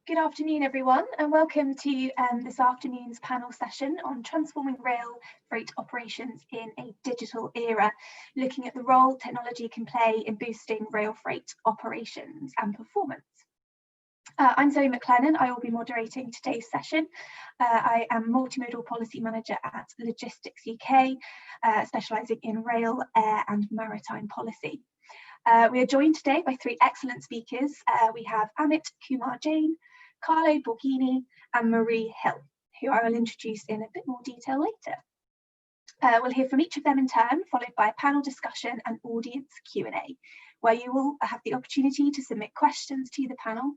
Good afternoon, everyone, and welcome to this afternoon's panel session on transforming rail freight operations in a digital era, looking at the role technology can play in boosting rail freight operations and performance. I'm Zoe McLennan. I will be moderating today's session. I am Multimodal Policy Manager at Logistics UK, specialising in rail, air and maritime policy. We are joined today by three excellent speakers. We have Amit Kumar Jain, Carlo Borghini and Marie Hill, who I will introduce in a bit more detail later. We'll hear from each of them in turn, followed by a panel discussion and audience Q&A, where you will have the opportunity to submit questions to the panel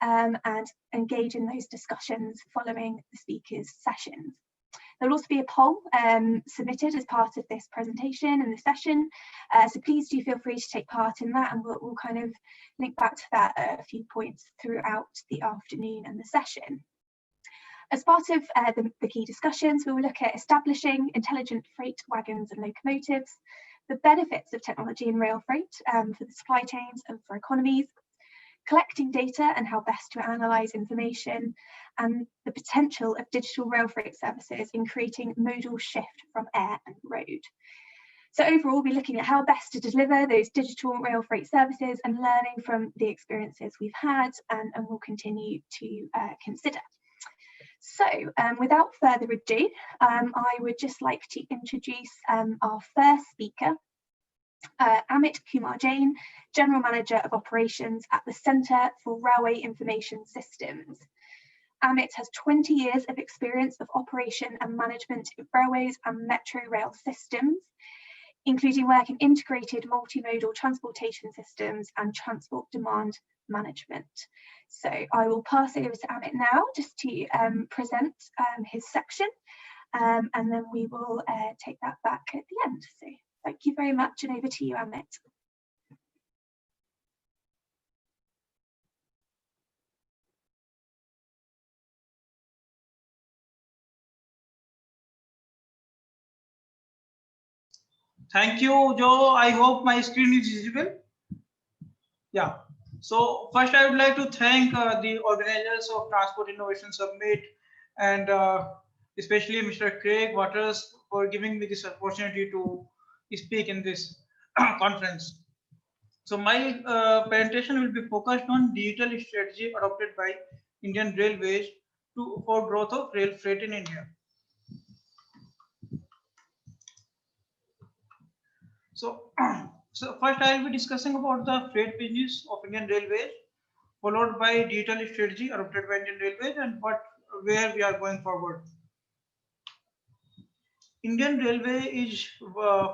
and engage in those discussions following the speakers' sessions. There will also be a poll submitted as part of this presentation and the session, so please do feel free to take part in that, and we'll kind of link back to that at a few points throughout the afternoon and the session. As part of the key discussions, we will look at establishing intelligent freight wagons and locomotives, the benefits of technology in rail freight for the supply chains and for economies, collecting data and how best to analyse information, and the potential of digital rail freight services in creating modal shift from air and road. So overall, we'll be looking at how best to deliver those digital rail freight services and learning from the experiences we've had and we'll continue to consider. So without further ado, I would just like to introduce our first speaker, Amit Kumar Jain, General Manager of Operations at the Centre for Railway Information Systems. Amit has 20 years of experience of operation and management of railways and metro rail systems, including work in integrated multimodal transportation systems and transport demand management. So I will pass over to Amit now just to present his section, and then we will take that back at the end. So thank you very much, and over to you, Amit. Thank you, Joe. I hope my screen is visible. Yeah. So first, I would like to thank the organizers of Transport Innovation Summit and especially Mr. Craig Waters for giving me this opportunity to speak in this conference. So my presentation will be focused on digital strategy adopted by Indian Railways for growth of rail freight in India. So first I will be discussing about the freight business of Indian Railways, followed by digital strategy adopted by Indian Railways and where we are going forward. Indian Railway is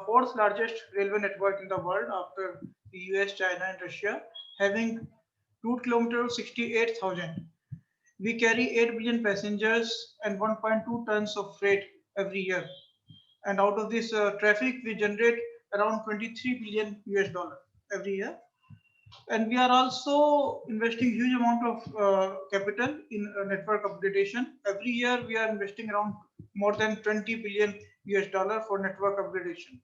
fourth largest railway network in the world after the US, China and Russia, having route kilometers 68,000. We carry 8 billion passengers and 1.2 tons of freight every year. And out of this traffic, we generate around 23 billion US dollar every year. And we are also investing huge amount of capital in network upgradation. Every year, we are investing around more than 20 billion US dollar for network upgradation.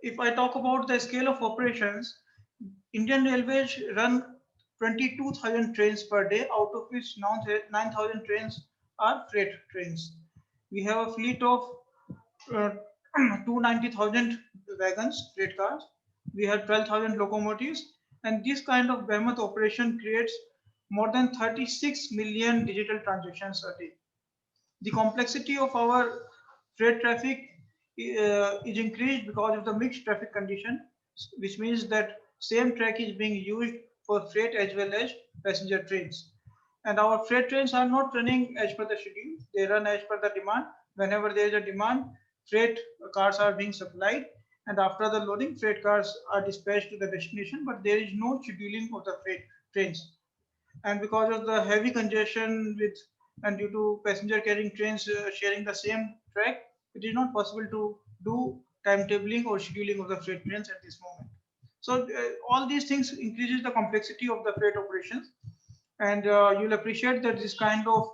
If I talk about the scale of operations, Indian Railways run 22,000 trains per day, out of which 9,000 trains are freight trains. We have a fleet of 290,000 wagons, freight cars. We have 12,000 locomotives, and this kind of behemoth operation creates more than 36 million digital transactions a day. The complexity of our freight traffic is increased because of the mixed traffic condition, which means that same track is being used for freight as well as passenger trains. And our freight trains are not running as per the schedule. They run as per the demand. Whenever there is a demand, freight cars are being supplied, and after the loading, freight cars are dispatched to the destination, but there is no scheduling of the freight trains. And because of the heavy congestion and due to passenger carrying trains sharing the same track, it is not possible to do timetabling or scheduling of the freight trains at this moment. So all these things increases the complexity of the freight operations, and you'll appreciate that this kind of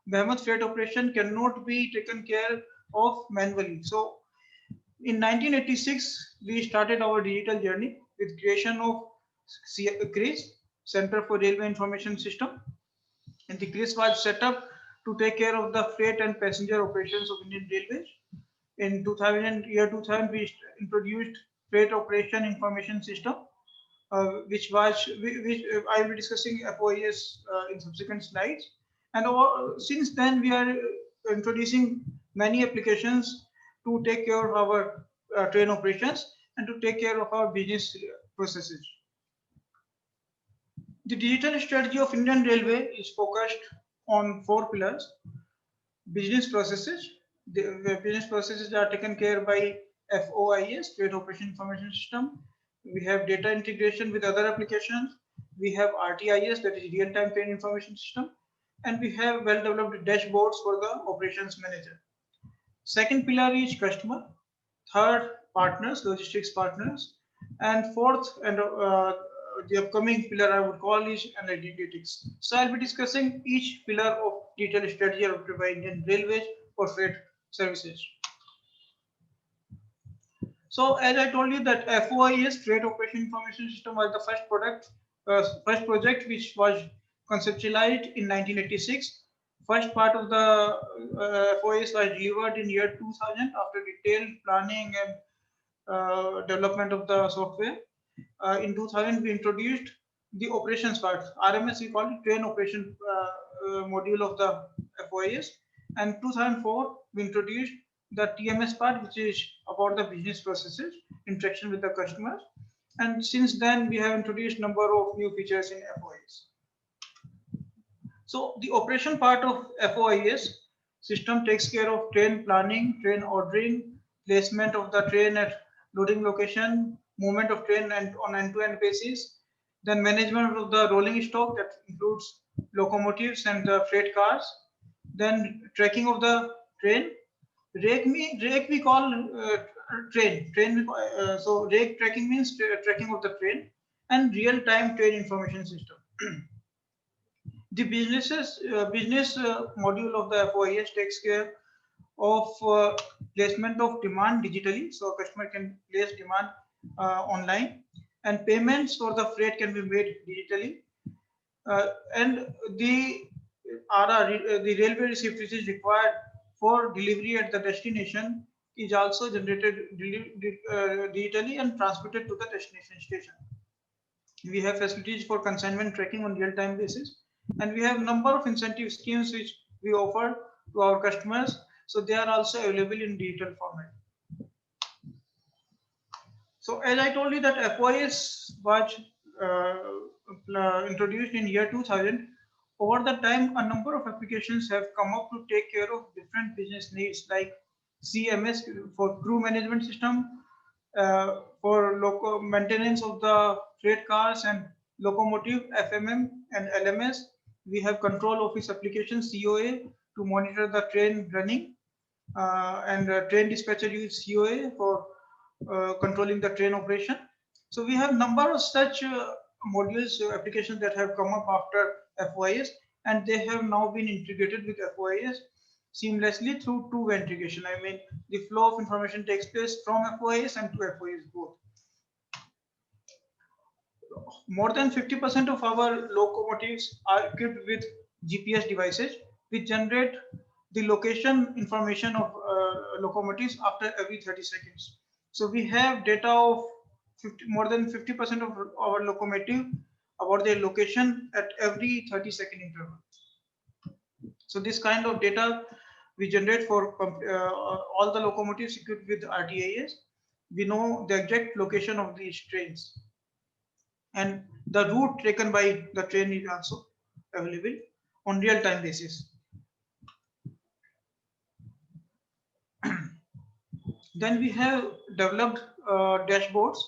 behemoth freight operation cannot be taken care of manually. So in 1986, we started our digital journey with creation of CRIS, Center for Railway Information System. And this was set up to take care of the freight and passenger operations of Indian Railways. In 2000, we introduced Freight Operation Information System, which I will be discussing FOIS in subsequent slides. And since then, we are introducing many applications to take care of our train operations and to take care of our business processes. The digital strategy of Indian Railway is focused on 4 pillars. Business processes. The business processes are taken care by FOIS, Freight Operation Information System. We have data integration with other applications. We have RTIS, that is Real-Time Train Information System. And we have well-developed dashboards for the operations manager. Second pillar is customer. Third, partners, logistics partners. And fourth, and the upcoming pillar I would call is analytics. So I'll be discussing each pillar of detailed strategy adopted by Indian Railways for freight services. So as I told you that FOIS, Freight Operation Information System, was the first project which was conceptualized in 1986. First part of the FOIS was delivered in year 2000 after detailed planning and development of the software. In 2000, we introduced the operations part. RMS, we call it train operation module of the FOIS. And 2004, we introduced the TMS part, which is about the business processes, interaction with the customers. And since then, we have introduced number of new features in FOIS. So the operation part of FOIS system takes care of train planning, train ordering, placement of the train at loading location, movement of train and on end-to-end basis, then management of the rolling stock that includes locomotives and the freight cars, then tracking of the train. Rake we call train. So rake tracking means tracking of the train, and real-time train information system. The business module of the FOIS takes care of placement of demand digitally, so a customer can place demand online, and payments for the freight can be made digitally, and the the railway receipt which is required for delivery at the destination is also generated digitally and transmitted to the destination station. We have facilities for consignment tracking on real-time basis, and we have number of incentive schemes which we offer to our customers, so they are also available in digital format. So as I told you that FOIS was introduced in year 2000, over the time a number of applications have come up to take care of different business needs, like CMS for crew management system, for local maintenance of the freight cars and locomotive, FMM and LMS. We have control office application, COA, to monitor the train running, and train dispatcher use COA for controlling the train operation. So we have number of such modules, applications that have come up after FOIS, and they have now been integrated with FOIS seamlessly through two-way integration. I mean, the flow of information takes place from FOIS and to FOIS both. More than 50% of our locomotives are equipped with GPS devices, which generate the location information of locomotives after every 30 seconds. So we have data of more than 50% of our locomotive about their location at every 30-second interval. So this kind of data we generate for all the locomotives equipped with RTIS. We know the exact location of these trains, and the route taken by the train is also available on real-time basis. Then we have developed dashboards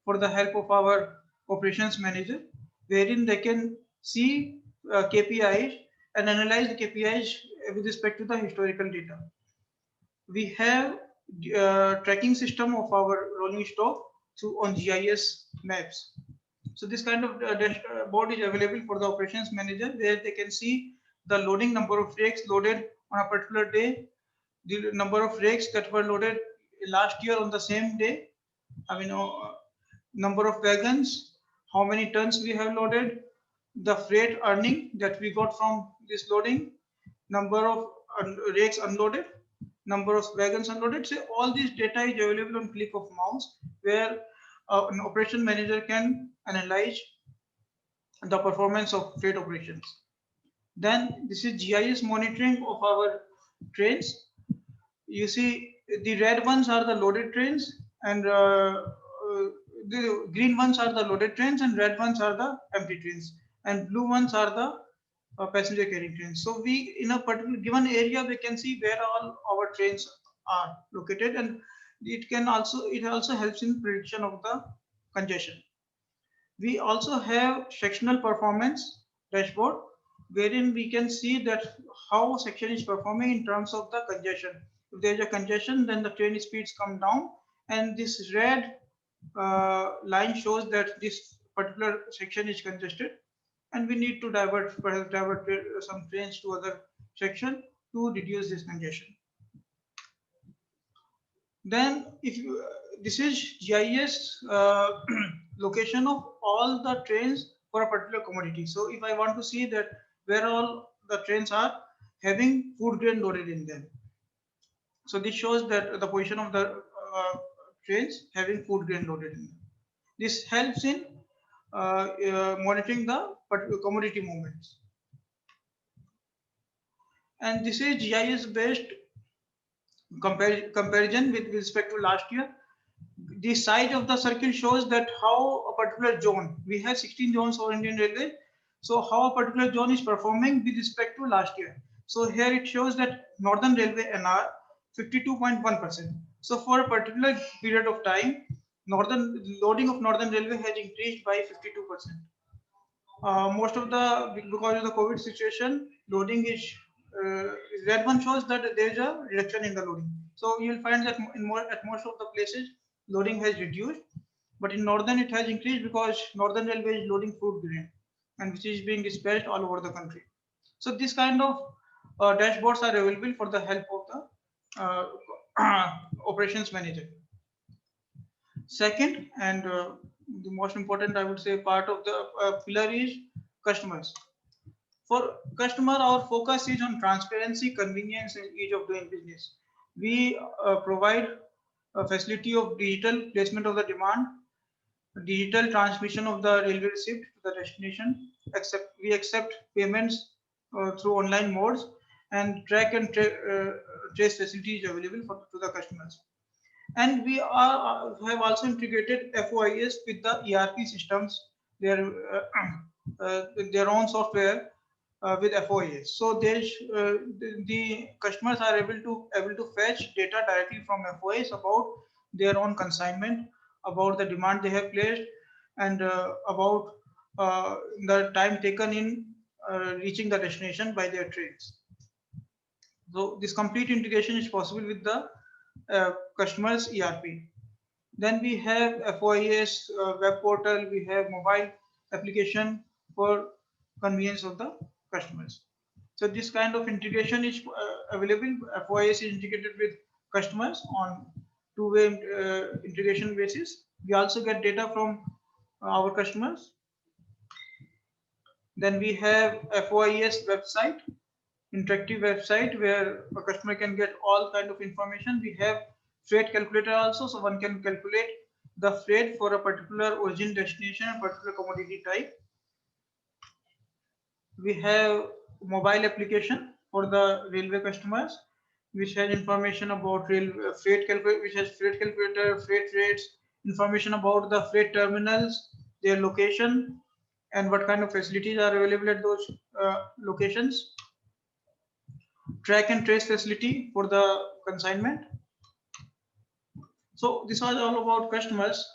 for the help of our operations manager, wherein they can see KPIs and analyze the KPIs with respect to the historical data. We have tracking system of our rolling stock on GIS maps. So this kind of dashboard is available for the operations manager, where they can see the loading number of rakes loaded on a particular day, the number of rakes that were loaded last year on the same day. I mean, number of wagons, how many tons we have loaded, the freight earning that we got from this loading, number of rakes unloaded, number of wagons unloaded. So all this data is available on click of mouse, where an operation manager can analyze the performance of freight operations. Then this is GIS monitoring of our trains. You see the red ones are the loaded trains, and the green ones are the loaded trains, and red ones are the empty trains, and blue ones are the passenger carrying trains. So we, in a particular given area, we can see where all our trains are located, and it also helps in prediction of the congestion. We also have sectional performance dashboard, wherein we can see that how section is performing in terms of the congestion. If there is a congestion, then the train speeds come down, and this red line shows that this particular section is congested, and we need to divert some trains to other section to reduce this congestion. Then if you, this is GIS location of all the trains for a particular commodity. So if I want to see that where all the trains are having food grain loaded in them. So this shows that the position of the trains having food grain loaded in them. This helps in monitoring the particular commodity movements. And this is GIS based comparison with respect to last year. The size of the circle shows that how a particular zone, we have 16 zones for Indian Railway, so how a particular zone is performing with respect to last year. So here it shows that Northern Railway NR 52.1%. So for a particular period of time, loading of Northern Railway has increased by 52%. Most of the, because of the COVID situation, loading is red one shows that there is a reduction in the loading. So you will find that at most of the places loading has reduced, but in northern it has increased because Northern Railway is loading food grain, and which is being dispatched all over the country. So this kind of dashboards are available for the help of the operations manager. Second, and the most important, I would say, part of the pillar is customers. For customer, our focus is on transparency, convenience, and ease of doing business. We provide a facility of digital placement of the demand, digital transmission of the railway receipt to the destination. We accept payments through online modes, and track and trace facility is available to the customers. And we have also integrated FOIS with the ERP systems, their own software with FOIS. So the customers are able to fetch data directly from FOIS about their own consignment, about the demand they have placed, and about the time taken in reaching the destination by their trains. So this complete integration is possible with the customers ERP. Then we have FOIS web portal, we have mobile application for convenience of the customers. So this kind of integration is available. FOIS is integrated with customers on two-way integration basis. We also get data from our customers. Then we have FOIS website, interactive website where a customer can get all kind of information. We have freight calculator also, so one can calculate the freight for a particular origin, destination, and particular commodity type. We have mobile application for the railway customers, which has information about freight calculator, which has freight calculator, freight rates, information about the freight terminals, their location, and what kind of facilities are available at those locations. Track and trace facility for the consignment. So this was all about customers.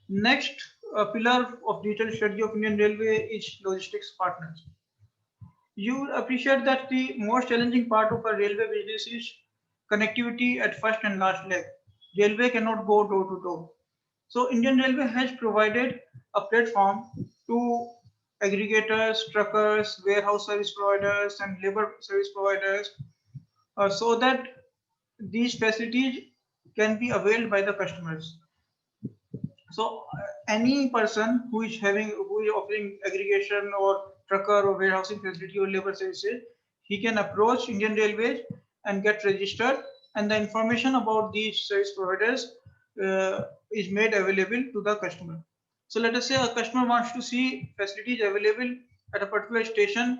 Next pillar of digital strategy of Indian Railway is logistics partners. You appreciate that the most challenging part of a railway business is connectivity at first and last leg. Railway cannot go door to door. So Indian Railway has provided a platform to aggregators, truckers, warehouse service providers, and labor service providers, so that these facilities can be availed by the customers. So any person who is offering aggregation or trucker or warehousing facility or labor services, he can approach Indian Railways and get registered, and the information about these service providers is made available to the customer. So let us say a customer wants to see facilities available at a particular station,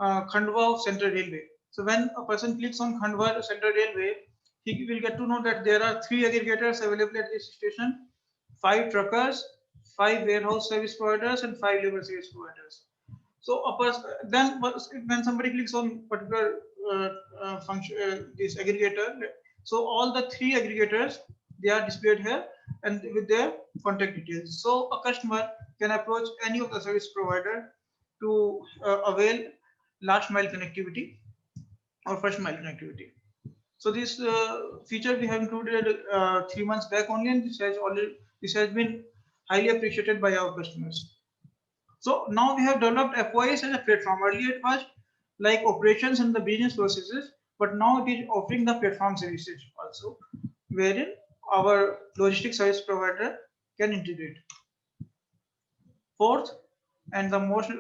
Khandwa of Central Railway. So when a person clicks on Khandwa Central Railway, he will get to know that there are 3 aggregators available at this station, 5 truckers, 5 warehouse service providers, and 5 labor service providers. So a person, then when somebody clicks on particular function, this aggregator, so all the 3 aggregators, they are displayed here and with their contact details. So a customer can approach any of the service provider to avail last mile connectivity or first mile connectivity. So this feature we have included 3 months back only, and this has been highly appreciated by our customers. So now we have developed FOIS as a platform. Earlier it was like operations and the business processes, but now it is offering the platform services also, wherein our logistics service provider can integrate. Fourth, and the most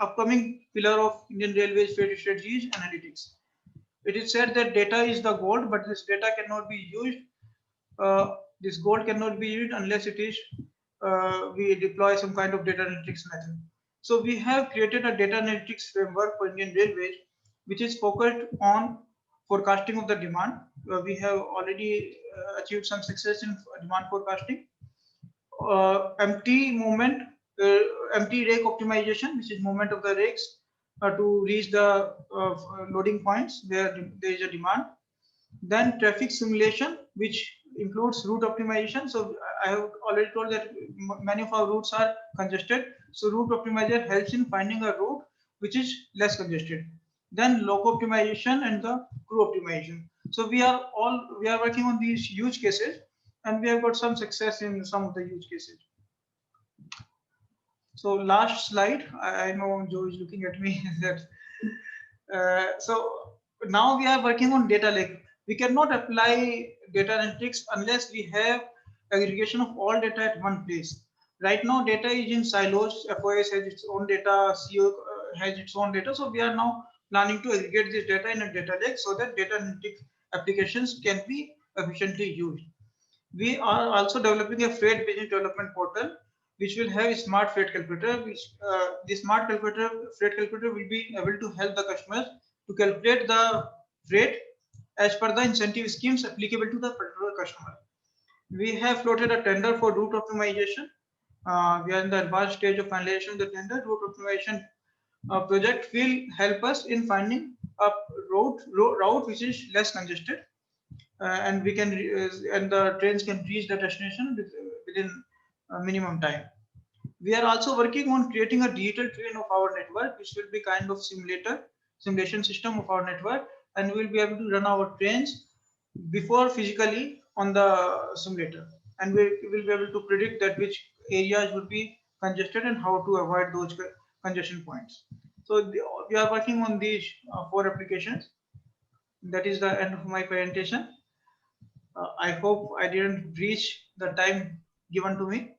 upcoming pillar of Indian Railways freight strategy is analytics. It is said that data is the gold, but this data cannot be used. This gold cannot be used unless it is we deploy some kind of data analytics method. So we have created a data analytics framework for Indian Railways, which is focused on forecasting of the demand. We have already achieved some success in demand forecasting. Empty rake optimization, which is movement of the rakes to reach the loading points where there is a demand. Then traffic simulation, which includes route optimization. So I have already told that many of our routes are congested. So route optimizer helps in finding a route which is less congested. Then loco optimization and the crew optimization. So we are working on these use cases, and we have got some success in some of the use cases. So last slide, I know Joe is looking at me. So now we are working on data lake. We cannot apply data analytics unless we have aggregation of all data at one place. Right now, data is in silos. FOS has its own data, CO has its own data. So we are now planning to aggregate this data in a data lake so that data analytics applications can be efficiently used. We are also developing a freight business development portal, which will have a smart freight calculator. The smart freight calculator will be able to help the customers to calculate the freight as per the incentive schemes applicable to the particular customer. We have floated a tender for route optimization. We are in the advanced stage of finalization of the tender. Route optimization project will help us in finding a route which is less congested, and we can and the trains can reach the destination within a minimum time. We are also working on creating a digital twin of our network, which will be kind of simulation system of our network, and we will be able to run our trains before physically on the simulator, and we will be able to predict that which areas would be congested and how to avoid those congestion points. So we are working on these 4 applications. That is the end of my presentation. I hope I didn't breach the time given to me.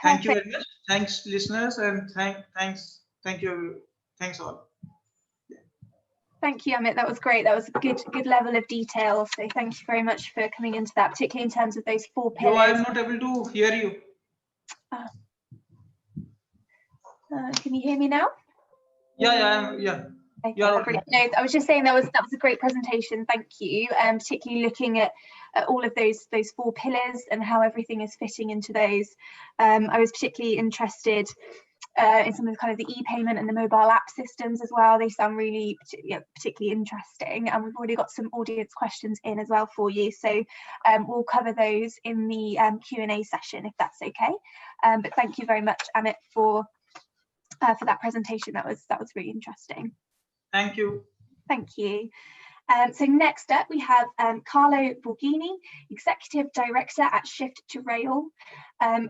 Thank you very much. Thanks, listeners, and thanks all. Thank you, Amit. That was great. That was a good level of detail. So thank you very much for coming into that, particularly in terms of those 4 pillars. No, I'm not able to hear you. Can you hear me now? Yeah. Okay, no, I was just saying that was a great presentation. Thank you. Particularly looking at all of those 4 pillars and how everything is fitting into those. I was particularly interested in some of the kind of the e-payment and the mobile app systems as well. They sound really particularly interesting, and we've already got some audience questions in as well for you. So we'll cover those in the Q&A session if that's okay. But thank you very much, Amit, for that presentation. That was really interesting. Thank you. Thank you. So next up, we have Carlo Borghini, Executive Director at Shift to Rail.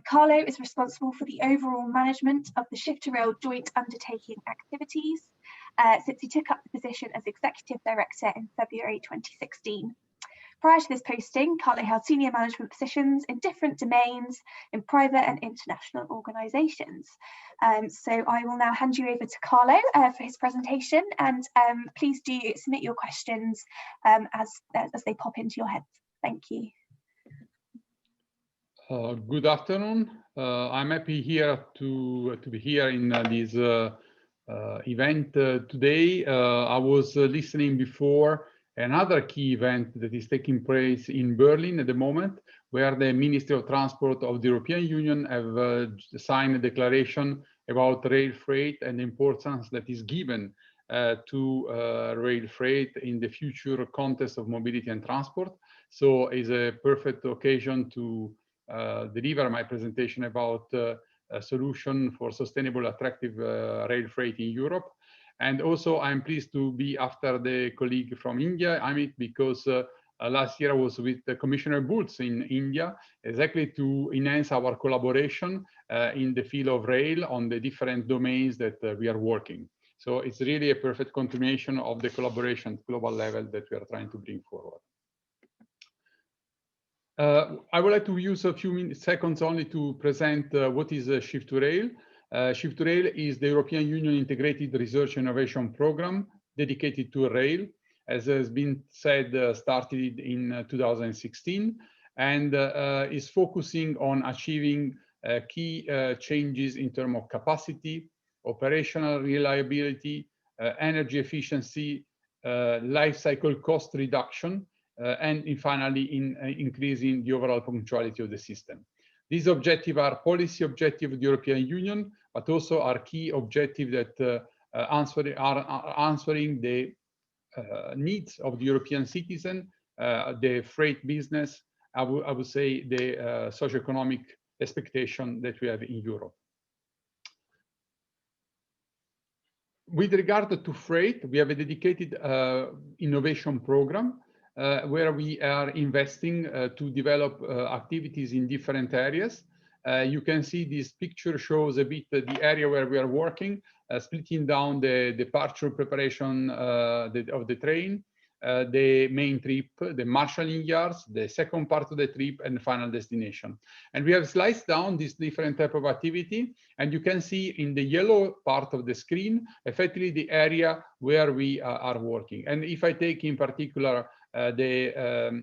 Carlo is responsible for the overall management of the Shift to Rail joint undertaking activities since he took up the position as Executive Director in February 2016. Prior to this posting, Carlo held senior management positions in different domains in private and international organisations. So I will now hand you over to Carlo for his presentation, and please do submit your questions as they pop into your heads. Thank you. Good afternoon. I'm happy here to be here in this event today. I was listening before another key event that is taking place in Berlin at the moment, where the Ministry of Transport of the European Union have signed a declaration about rail freight and the importance that is given to rail freight in the future context of mobility and transport. So it's a perfect occasion to deliver my presentation about a solution for sustainable, attractive rail freight in Europe. And also, I'm pleased to be after the colleague from India, Amit, because last year I was with Commissioner Bulc in India, exactly to enhance our collaboration in the field of rail on the different domains that we are working. So it's really a perfect continuation of the collaboration at global level that we are trying to bring forward. I would like to use a few seconds only to present what is Shift to Rail. Shift to Rail is the European Union Integrated Research and Innovation Program dedicated to rail, as has been said, started in 2016, and is focusing on achieving key changes in terms of capacity, operational reliability, energy efficiency, life cycle cost reduction, and finally in increasing the overall punctuality of the system. These objectives are policy objectives of the European Union, but also are key objectives that are answering the needs of the European citizen, the freight business, I would say the socioeconomic expectation that we have in Europe. With regard to freight, we have a dedicated innovation program where we are investing to develop activities in different areas. You can see this picture shows a bit the area where we are working, splitting down the departure preparation of the train, the main trip, the marshalling yards, the second part of the trip, and the final destination. And we have sliced down this different type of activity, and you can see in the yellow part of the screen, effectively the area where we are working. And if I take in particular the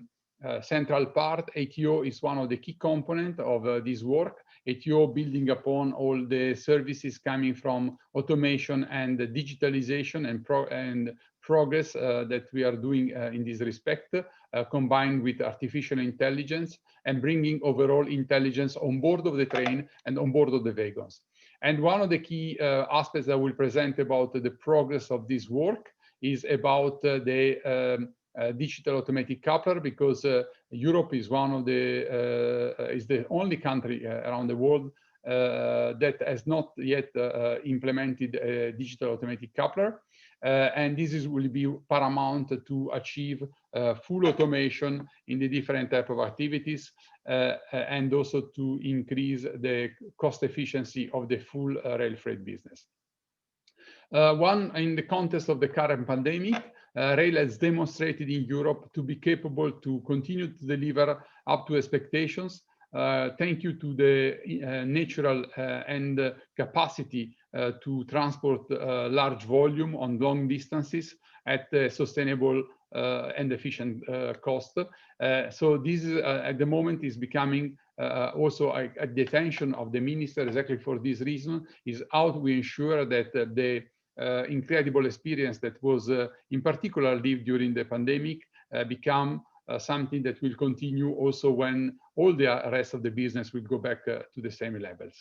central part, ATO is one of the key components of this work. ATO building upon all the services coming from automation and digitalization and progress that we are doing in this respect, combined with artificial intelligence and bringing overall intelligence on board of the train and on board of the wagons. And one of the key aspects I will present about the progress of this work is about the digital automatic coupler, because Europe is one of the is the only country around the world that has not yet implemented a digital automatic coupler, and this will be paramount to achieve full automation in the different type of activities, and also to increase the cost efficiency of the full rail freight business. One, in the context of the current pandemic, rail has demonstrated in Europe to be capable to continue to deliver up to expectations, thank you to the natural and capacity to transport large volume on long distances at a sustainable and efficient cost. So this is, at the moment is becoming also at the attention of the minister, exactly for this reason, is how we ensure that the incredible experience that was in particular lived during the pandemic become something that will continue also when all the rest of the business will go back to the same levels.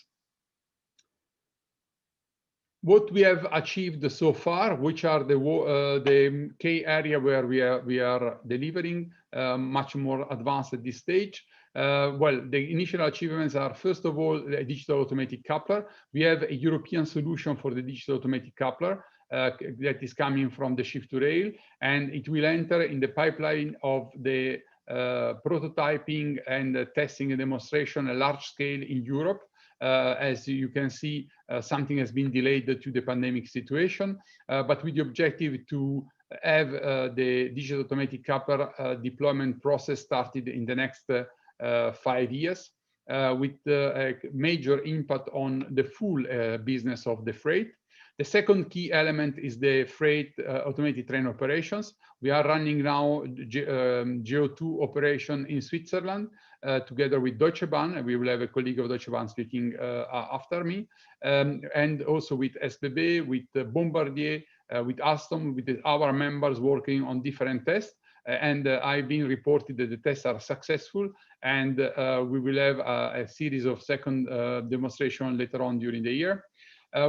What we have achieved so far, which are the key area where we are delivering much more advanced at this stage. Well, the initial achievements are, first of all, the digital automatic coupler. We have a European solution for the digital automatic coupler that is coming from the Shift to Rail, and it will enter in the pipeline of the prototyping and testing and demonstration at large scale in Europe. As you can see, something has been delayed due to the pandemic situation, but with the objective to have the digital automatic coupler deployment process started in the next 5 years, with a major impact on the full business of the freight. The second key element is the freight automated train operations. We are running now GO2 operation in Switzerland together with Deutsche Bahn, and we will have a colleague of Deutsche Bahn speaking after me, and also with SBB, with Bombardier, with Alstom, with our members working on different tests. And I've been reported that the tests are successful, and we will have a series of second demonstration later on during the year.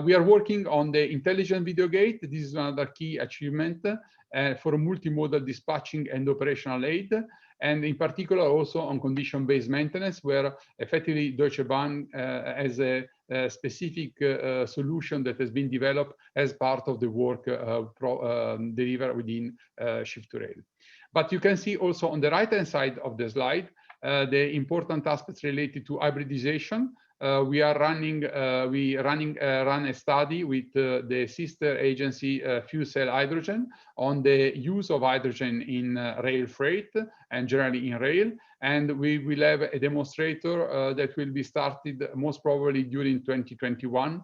We are working on the intelligent video gate. This is another key achievement for multimodal dispatching and operational aid, and in particular also on condition-based maintenance, where effectively Deutsche Bahn has a specific solution that has been developed as part of the work delivered within Shift2Rail. But you can see also on the right-hand side of the slide the important aspects related to hybridization. We run a study with the sister agency Fuel Cell Hydrogen on the use of hydrogen in rail freight and generally in rail. And we will have a demonstrator that will be started most probably during 2021,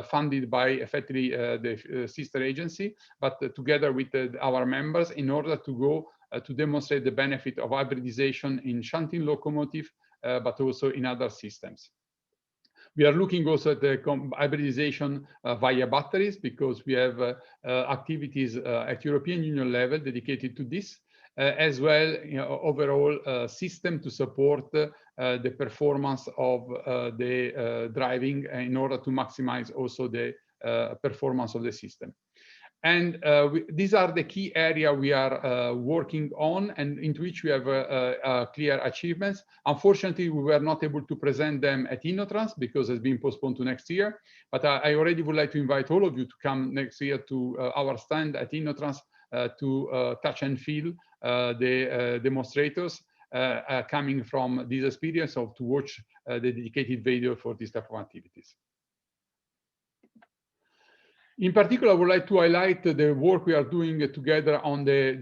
funded by effectively the sister agency, but together with our members, in order to go to demonstrate the benefit of hybridization in shunting locomotive, but also in other systems. We are looking also at the hybridization via batteries, because we have activities at European Union level dedicated to this, as well, overall system to support the performance of the driving in order to maximize also the performance of the system. And these are the key areas we are working on, and into which we have clear achievements. Unfortunately, we were not able to present them at InnoTrans because it's been postponed to next year. But I already would like to invite all of you to come next year to our stand at InnoTrans to touch and feel the demonstrators coming from this experience, or to watch the dedicated video for this type of activities. In particular, I would like to highlight the work we are doing together on the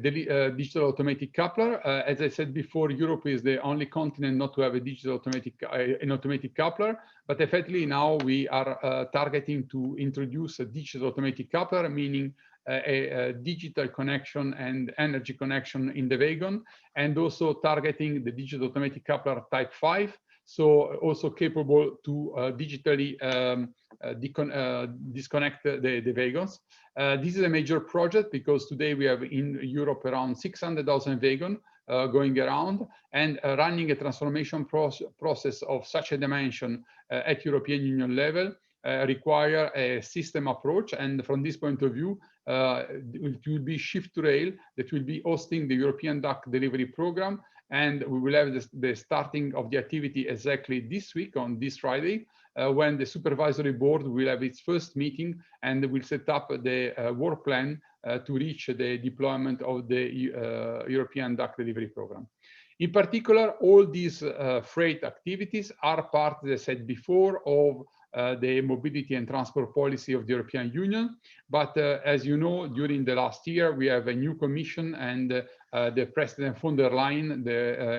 digital automatic coupler. As I said before, Europe is the only continent not to have a digital automatic coupler, but effectively now we are targeting to introduce a digital automatic coupler, meaning a digital connection and energy connection in the wagon, and also targeting the digital automatic coupler type 5, so also capable to digitally disconnect the wagons. This is a major project because today we have in Europe around 600,000 wagons going around, and running a transformation process of such a dimension at European Union level require a system approach. And from this point of view, it will be Shift2Rail that will be hosting the European DAC delivery program, and we will have the starting of the activity exactly this week, on this Friday, when the supervisory board will have its first meeting and will set up the work plan to reach the deployment of the European DAC delivery program. In particular, all these freight activities are part, as I said before, of the mobility and transport policy of the European Union. But as you know, during the last year, we have a new commission, and the President von der Leyen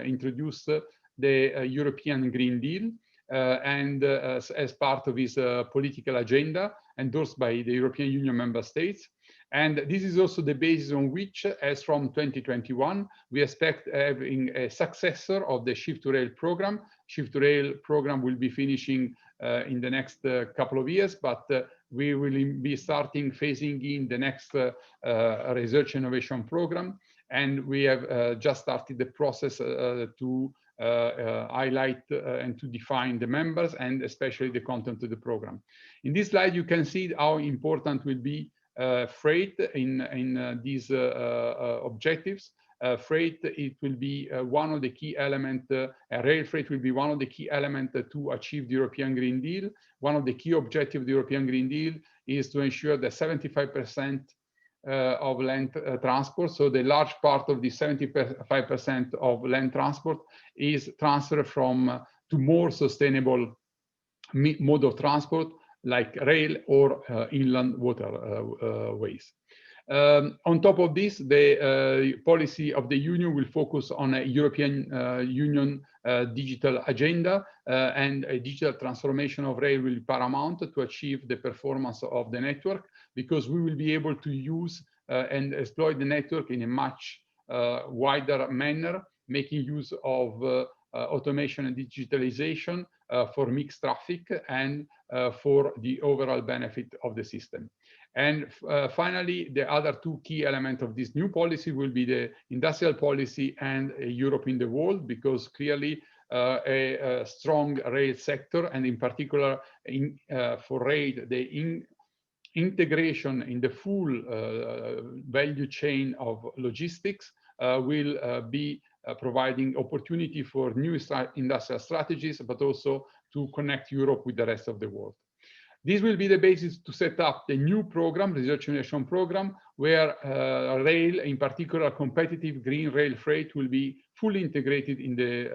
introduced the European Green Deal, and as part of his political agenda endorsed by the European Union member states. And this is also the basis on which, as from 2021, we expect having a successor of the Shift2Rail program. Shift2Rail program will be finishing in the next couple of years, but we will be starting phasing in the next research innovation program. And we have just started the process to highlight and to define the members, and especially the content of the program. In this slide, you can see how important will be freight in these objectives. Freight, it will be one of the key elements, rail freight will be one of the key elements to achieve the European Green Deal. One of the key objectives of the European Green Deal is to ensure that 75% of land transport, so the large part of the 75% of land transport, is transferred from to more sustainable mode of transport, like rail or inland waterways. On top of this, the policy of the Union will focus on a European Union digital agenda, and a digital transformation of rail will be paramount to achieve the performance of the network, because we will be able to use and exploit the network in a much wider manner, making use of automation and digitalization for mixed traffic and for the overall benefit of the system. And finally, the other two key elements of this new policy will be the industrial policy and Europe in the world, because clearly a strong rail sector, and in particular for rail, the integration in the full value chain of logistics will be providing opportunity for new industrial strategies, but also to connect Europe with the rest of the world. This will be the basis to set up the new program, Research Innovation Program, where rail, in particular competitive green rail freight, will be fully integrated in the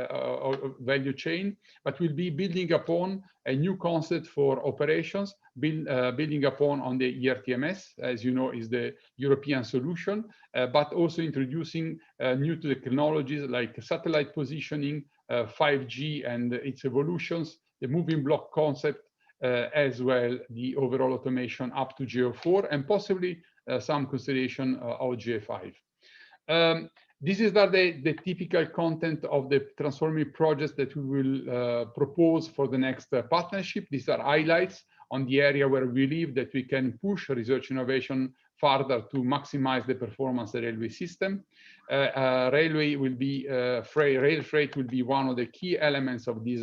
value chain, but will be building upon a new concept for operations, building upon on the ERTMS, as you know, is the European solution, but also introducing new technologies like satellite positioning, 5G and its evolutions, the moving block concept, as well the overall automation up to GO4, and possibly some consideration of GA5. This is the typical content of the transformative projects that we will propose for the next partnership. These are highlights on the area where we believe that we can push research innovation further to maximize the performance of the railway system. Railway will be, rail freight will be one of the key elements of this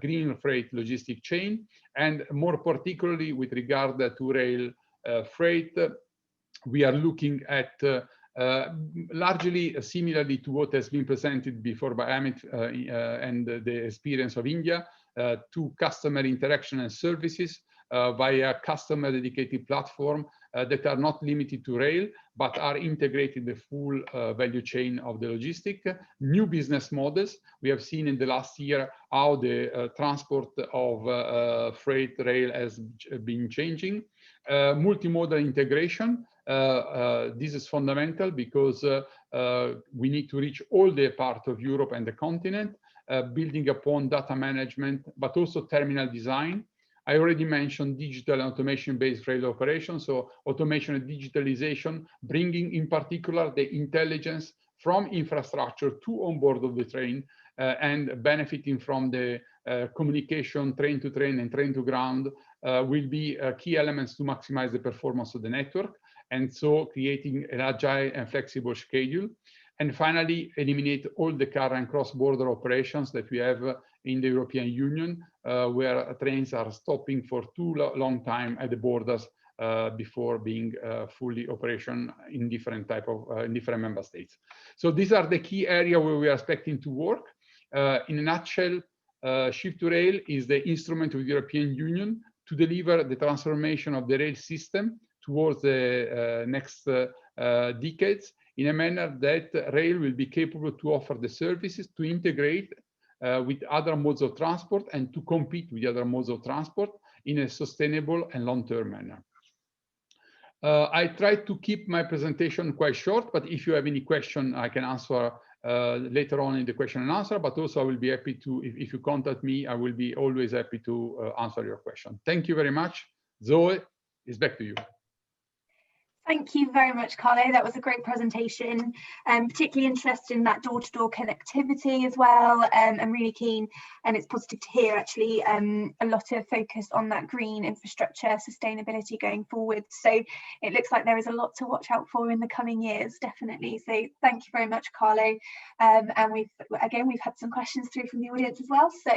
green freight logistic chain, and more particularly with regard to rail freight, we are looking at largely similarly to what has been presented before by Amit and the experience of India, to customer interaction and services via customer dedicated platform that are not limited to rail, but are integrated the full value chain of the logistic. New business models. We have seen in the last year how the transport of freight rail has been changing. Multimodal integration. This is fundamental because we need to reach all the part of Europe and the continent, building upon data management, but also terminal design. I already mentioned digital and automation-based rail operations, so automation and digitalization, bringing in particular the intelligence from infrastructure to on board of the train, and benefiting from the communication train to train and train to ground will be key elements to maximize the performance of the network, and so creating an agile and flexible schedule. And finally, eliminate all the current cross-border operations that we have in the European Union, where trains are stopping for too long time at the borders before being fully operational in different type of in different member states. So these are the key area where we are expecting to work. In a nutshell, Shift to Rail is the instrument of the European Union to deliver the transformation of the rail system towards the next decades, in a manner that rail will be capable to offer the services, to integrate with other modes of transport, and to compete with the other modes of transport in a sustainable and long-term manner. I tried to keep my presentation quite short, but if you have any question, I can answer later on in the question and answer, but also I will be happy to, if you contact me, I will be always happy to answer your question. Thank you very much. Zoe, it's back to you. Thank you very much, Carlo. That was a great presentation. Particularly interested in that door-to-door connectivity as well. I'm really keen, and it's positive to hear actually a lot of focus on that green infrastructure sustainability going forward. So it looks like there is a lot to watch out for in the coming years, definitely. So thank you very much, Carlo. And we've had some questions through from the audience as well. So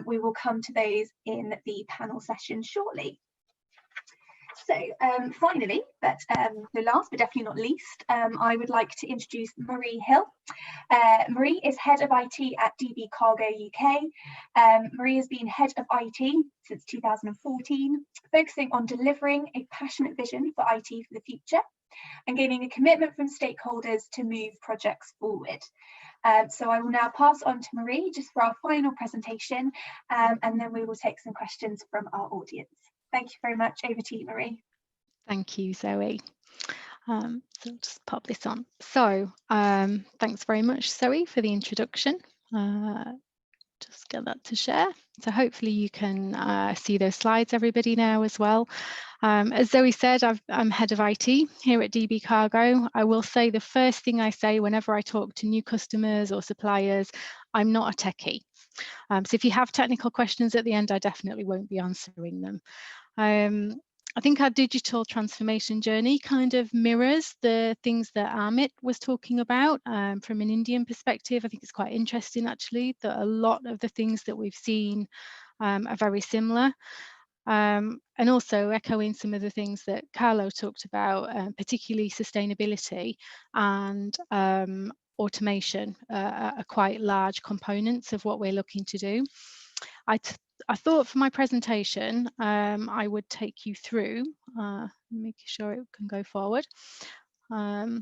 we will come to those in the panel session shortly. So finally, but the last but definitely not least, I would like to introduce Marie Hill. Marie is Head of IT at DB Cargo UK. Marie has been Head of IT since 2014, focusing on delivering a passionate vision for IT for the future and gaining a commitment from stakeholders to move projects forward. So I will now pass on to Marie just for our final presentation, and then we will take some questions from our audience. Thank you very much. Over to you, Marie. Thank you, Zoe. So I'll just pop this on. So thanks very much, Zoe, for the introduction. Just get that to share. So hopefully you can see those slides, everybody, now as well. As Zoe said, I'm head of IT here at DB Cargo. I will say the first thing I say whenever I talk to new customers or suppliers, I'm not a techie. So if you have technical questions at the end, I definitely won't be answering them. I think our digital transformation journey kind of mirrors the things that Amit was talking about from an Indian perspective. I think it's quite interesting, actually, that a lot of the things that we've seen are very similar. And also echoing some of the things that Carlo talked about, particularly sustainability and automation are quite large components of what we're looking to do. I thought for my presentation, I would take you through, making sure it can go forward. There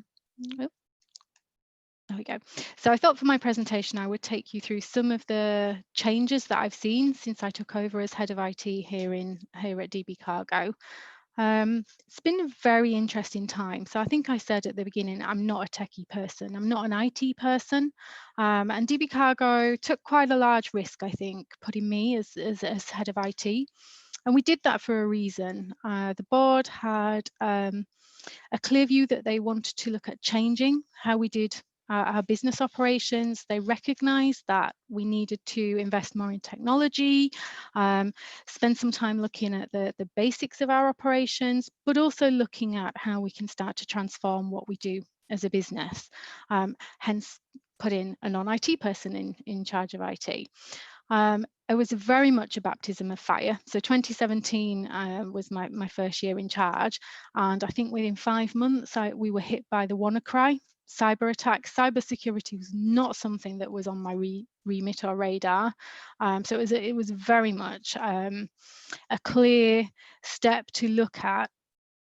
we go. So I thought for my presentation, I would take you through some of the changes that I've seen since I took over as head of IT here at DB Cargo. It's been a very interesting time. So I think I said at the beginning, I'm not a techie person. I'm not an IT person. And DB Cargo took quite a large risk, I think, putting me as head of IT. And we did that for a reason. The board had a clear view that they wanted to look at changing how we did our business operations. They recognized that we needed to invest more in technology, spend some time looking at the basics of our operations, but also looking at how we can start to transform what we do as a business, hence put in a non-IT person in charge of IT. It was very much a baptism of fire. So 2017 was my first year in charge. And I think within 5 months, we were hit by the WannaCry cyber attack. Cybersecurity was not something that was on my remit or radar. So it was very much a clear step to look at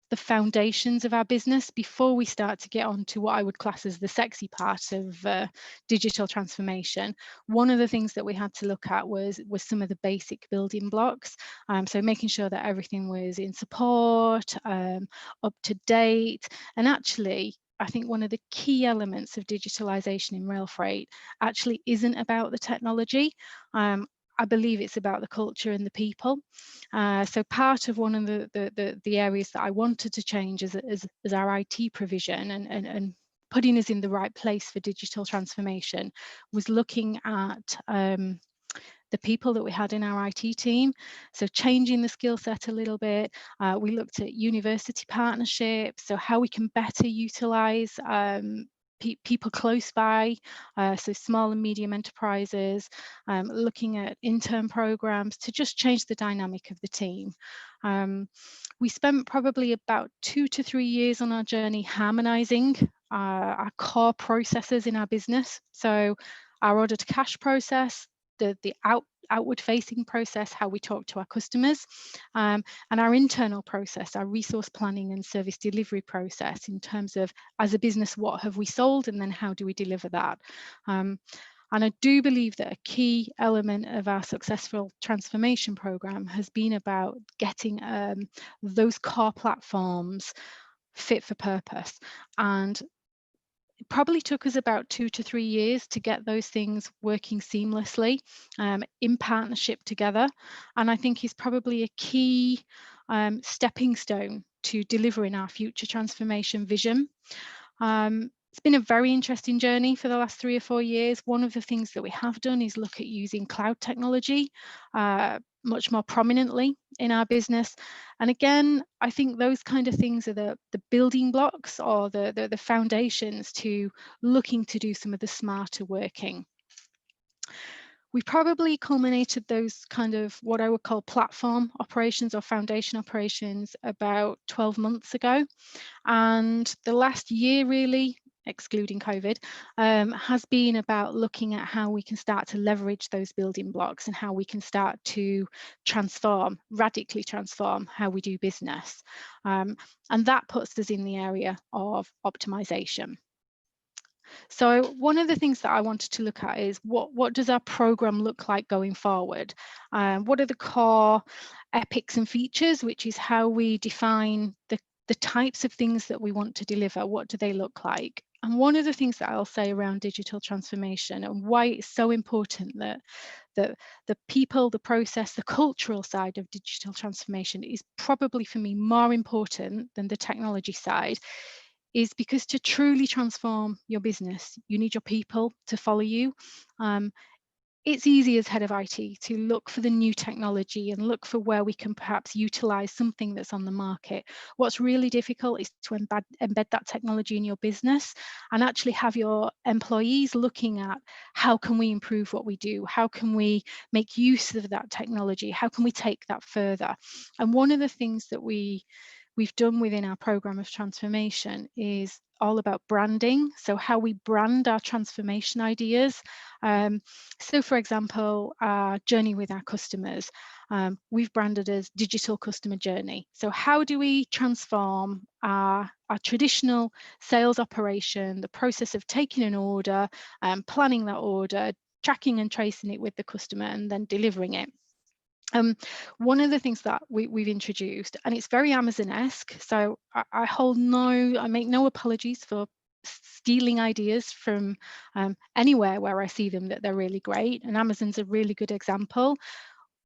the foundations of our business before we start to get on to what I would class as the sexy part of digital transformation. One of the things that we had to look at was some of the basic building blocks. So making sure that everything was in support, up to date, and actually, I think one of the key elements of digitalization in rail freight actually isn't about the technology. I believe it's about the culture and the people. So part of one of the areas that I wanted to change is our IT provision and putting us in the right place for digital transformation was looking at the people that we had in our IT team. So changing the skill set a little bit. We looked at university partnerships, so how we can better utilize people close by, so small and medium enterprises, looking at intern programs to just change the dynamic of the team. We spent probably about 2 to 3 years on our journey harmonizing our core processes in our business. So our order to cash process, the outward facing process, how we talk to our customers, and our internal process, our resource planning and service delivery process in terms of, as a business, what have we sold and then how do we deliver that? And I do believe that a key element of our successful transformation program has been about getting those core platforms fit for purpose. And it probably took us about 2 to 3 years to get those things working seamlessly in partnership together. And I think is probably a key stepping stone to delivering our future transformation vision. It's been a very interesting journey for the last 3 or 4 years. One of the things that we have done is look at using cloud technology much more prominently in our business. And again, I think those kind of things are the building blocks or the foundations to looking to do some of the smarter working. We probably culminated those kind of what I would call platform operations or foundation operations about 12 months ago. And the last year really, excluding COVID, has been about looking at how we can start to leverage those building blocks and how we can start to radically transform how we do business. And that puts us in the area of optimization. So one of the things that I wanted to look at is what does our program look like going forward? What are the core epics and features, which is how we define the types of things that we want to deliver, what do they look like? And one of the things that I'll say around digital transformation and why it's so important that the people, the process, the cultural side of digital transformation is probably for me more important than the technology side, is because to truly transform your business, you need your people to follow you. It's easy as head of IT to look for the new technology and look for where we can perhaps utilize something that's on the market. What's really difficult is to embed that technology in your business and actually have your employees looking at how can we improve what we do? How can we make use of that technology? How can we take that further? And one of the things that we've done within our program of transformation is all about branding. So how we brand our transformation ideas. So for example, our journey with our customers, we've branded as digital customer journey. So how do we transform our traditional sales operation, the process of taking an order, planning that order, tracking and tracing it with the customer, and then delivering it? One of the things that we've introduced, and it's very Amazon-esque, so I make no apologies for stealing ideas from anywhere where I see them that they're really great, and Amazon's a really good example.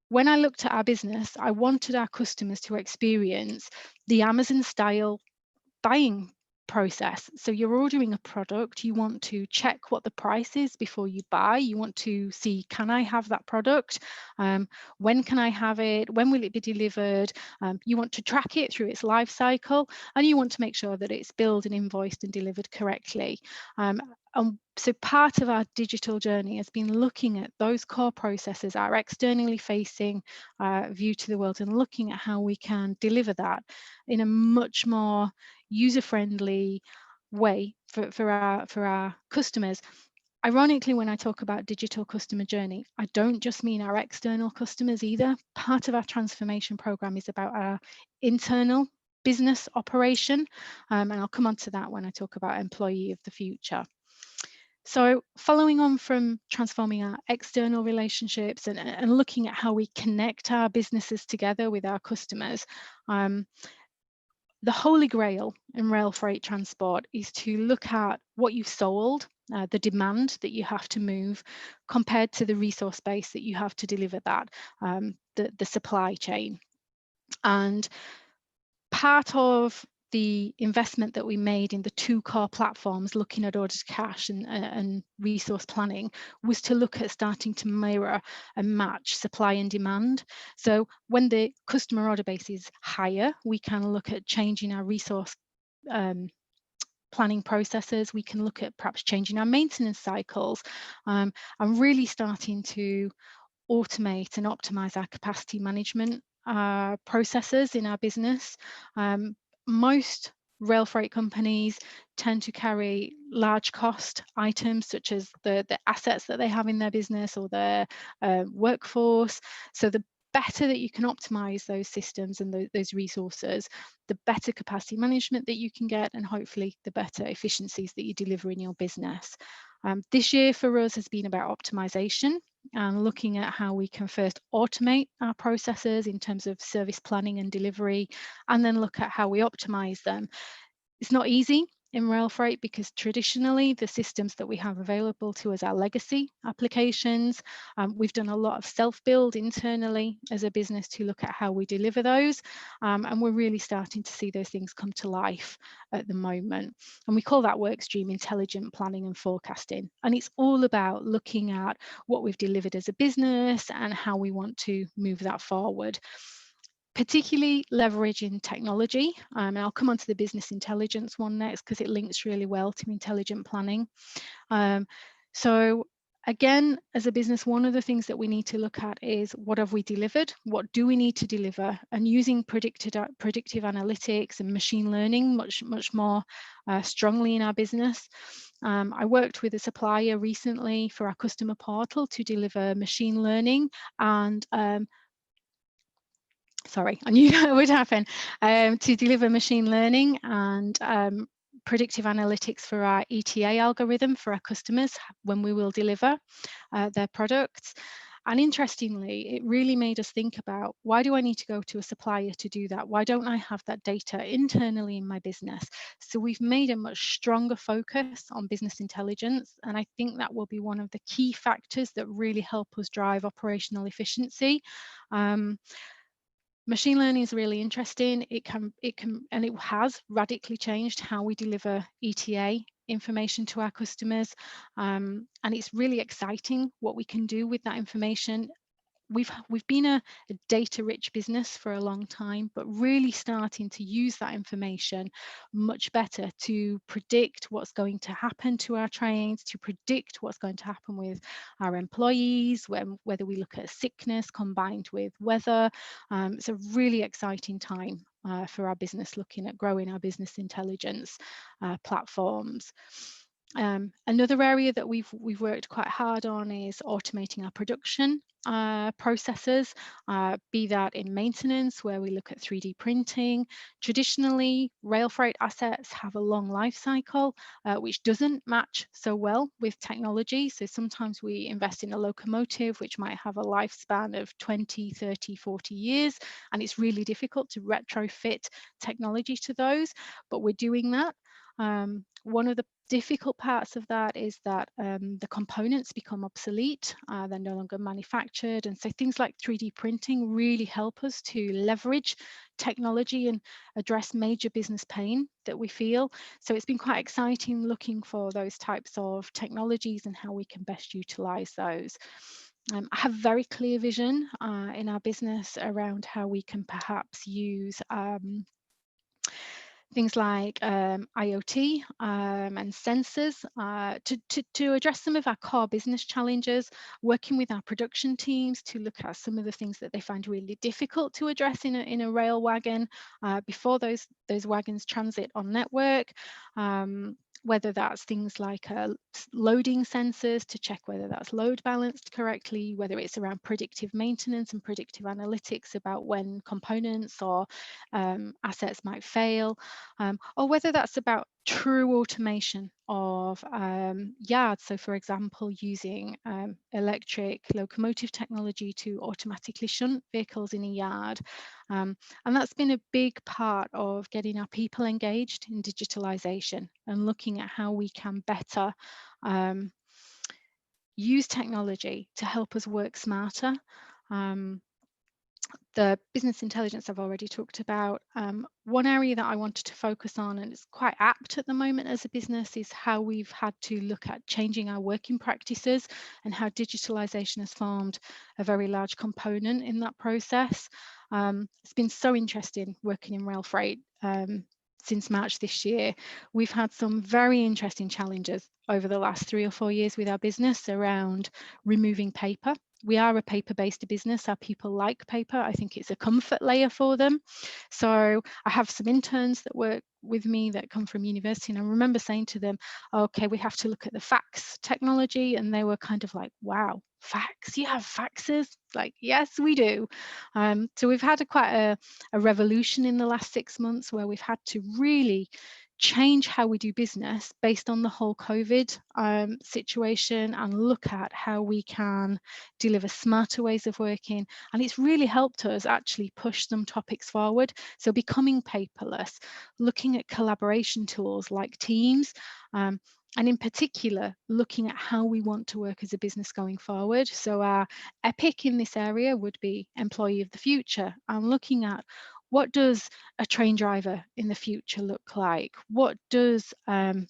When I looked at our business, I wanted our customers to experience the Amazon style buying process. So you're ordering a product, you want to check what the price is before you buy. You want to see, can I have that product? When can I have it? When will it be delivered? You want to track it through its life cycle, and you want to make sure that it's billed and invoiced and delivered correctly. And so part of our digital journey has been looking at those core processes, our externally facing view to the world, and looking at how we can deliver that in a much more user-friendly way for our customers. Ironically, when I talk about digital customer journey, I don't just mean our external customers either. Part of our transformation program is about our internal business operation, and I'll come on to that when I talk about employee of the future. So following on from transforming our external relationships and looking at how we connect our businesses together with our customers, the holy grail in rail freight transport is to look at what you've sold, the demand that you have to move, compared to the resource base that you have to deliver that, the supply chain. And part of the investment that we made in the two core platforms, looking at order to cash and resource planning, was to look at starting to mirror and match supply and demand. So when the customer order base is higher, we can look at changing our resource planning processes. We can look at perhaps changing our maintenance cycles, and really starting to automate and optimize our capacity management processes in our business. Most rail freight companies tend to carry large cost items such as the assets that they have in their business or their workforce. So the better that you can optimize those systems and those resources, the better capacity management that you can get, and hopefully the better efficiencies that you deliver in your business. This year for us has been about optimization and looking at how we can first automate our processes in terms of service planning and delivery, and then look at how we optimize them. It's not easy in rail freight because traditionally the systems that we have available to us are legacy applications. We've done a lot of self-build internally as a business to look at how we deliver those, and we're really starting to see those things come to life at the moment. And we call that work stream intelligent planning and forecasting. And it's all about looking at what we've delivered as a business and how we want to move that forward, particularly leveraging technology. And I'll come on to the business intelligence one next because it links really well to intelligent planning. So again, as a business, one of the things that we need to look at is what have we delivered? What do we need to deliver? And using predictive analytics and machine learning much more strongly in our business. I worked with a supplier recently for our customer portal to deliver machine learning and sorry, I knew that would happen, to deliver machine learning and predictive analytics for our ETA algorithm for our customers when we will deliver their products. And interestingly, it really made us think about, why do I need to go to a supplier to do that? Why don't I have that data internally in my business? So we've made a much stronger focus on business intelligence. And I think that will be one of the key factors that really help us drive operational efficiency. Machine learning is really interesting. It can, and it has radically changed how we deliver ETA information to our customers. And it's really exciting what we can do with that information. We've been a data-rich business for a long time, but really starting to use that information much better to predict what's going to happen to our trains, to predict what's going to happen with our employees, whether we look at sickness combined with weather. It's a really exciting time for our business, looking at growing our business intelligence platforms. Another area that we've worked quite hard on is automating our production processes, be that in maintenance, where we look at 3D printing. Traditionally, rail freight assets have a long life cycle, which doesn't match so well with technology. So sometimes we invest in a locomotive, which might have a lifespan of 20, 30, 40 years, and it's really difficult to retrofit technology to those, but we're doing that. One of the difficult parts of that is that the components become obsolete, they're no longer manufactured, and so things like 3D printing really help us to leverage technology and address major business pain that we feel. So it's been quite exciting looking for those types of technologies and how we can best utilize those. I have very clear vision in our business around how we can perhaps use things like IoT and sensors to address some of our core business challenges, working with our production teams to look at some of the things that they find really difficult to address in a rail wagon before those wagons transit on network. Whether that's things like loading sensors to check whether that's load balanced correctly, whether it's around predictive maintenance and predictive analytics about when components or assets might fail, or whether that's about true automation of yards. So for example, using electric locomotive technology to automatically shunt vehicles in a yard. And that's been a big part of getting our people engaged in digitalization and looking at how we can better use technology to help us work smarter. The business intelligence I've already talked about. One area that I wanted to focus on, and it's quite apt at the moment as a business, is how we've had to look at changing our working practices and how digitalization has formed a very large component in that process. It's been so interesting working in rail freight since March this year. We've had some very interesting challenges over the last 3 or 4 years with our business around removing paper. We are a paper-based business. Our people like paper. I think it's a comfort layer for them. So I have some interns that work with me that come from university, and I remember saying to them, okay, we have to look at the fax technology, and they were kind of like, wow, fax? You have faxes? Like, yes, we do. So we've had quite a revolution in the last 6 months where we've had to really change how we do business based on the whole COVID situation and look at how we can deliver smarter ways of working. And it's really helped us actually push some topics forward. So becoming paperless, looking at collaboration tools like Teams, and in particular, looking at how we want to work as a business going forward. So our epic in this area would be employee of the future, and looking at what does a train driver in the future look like? What does a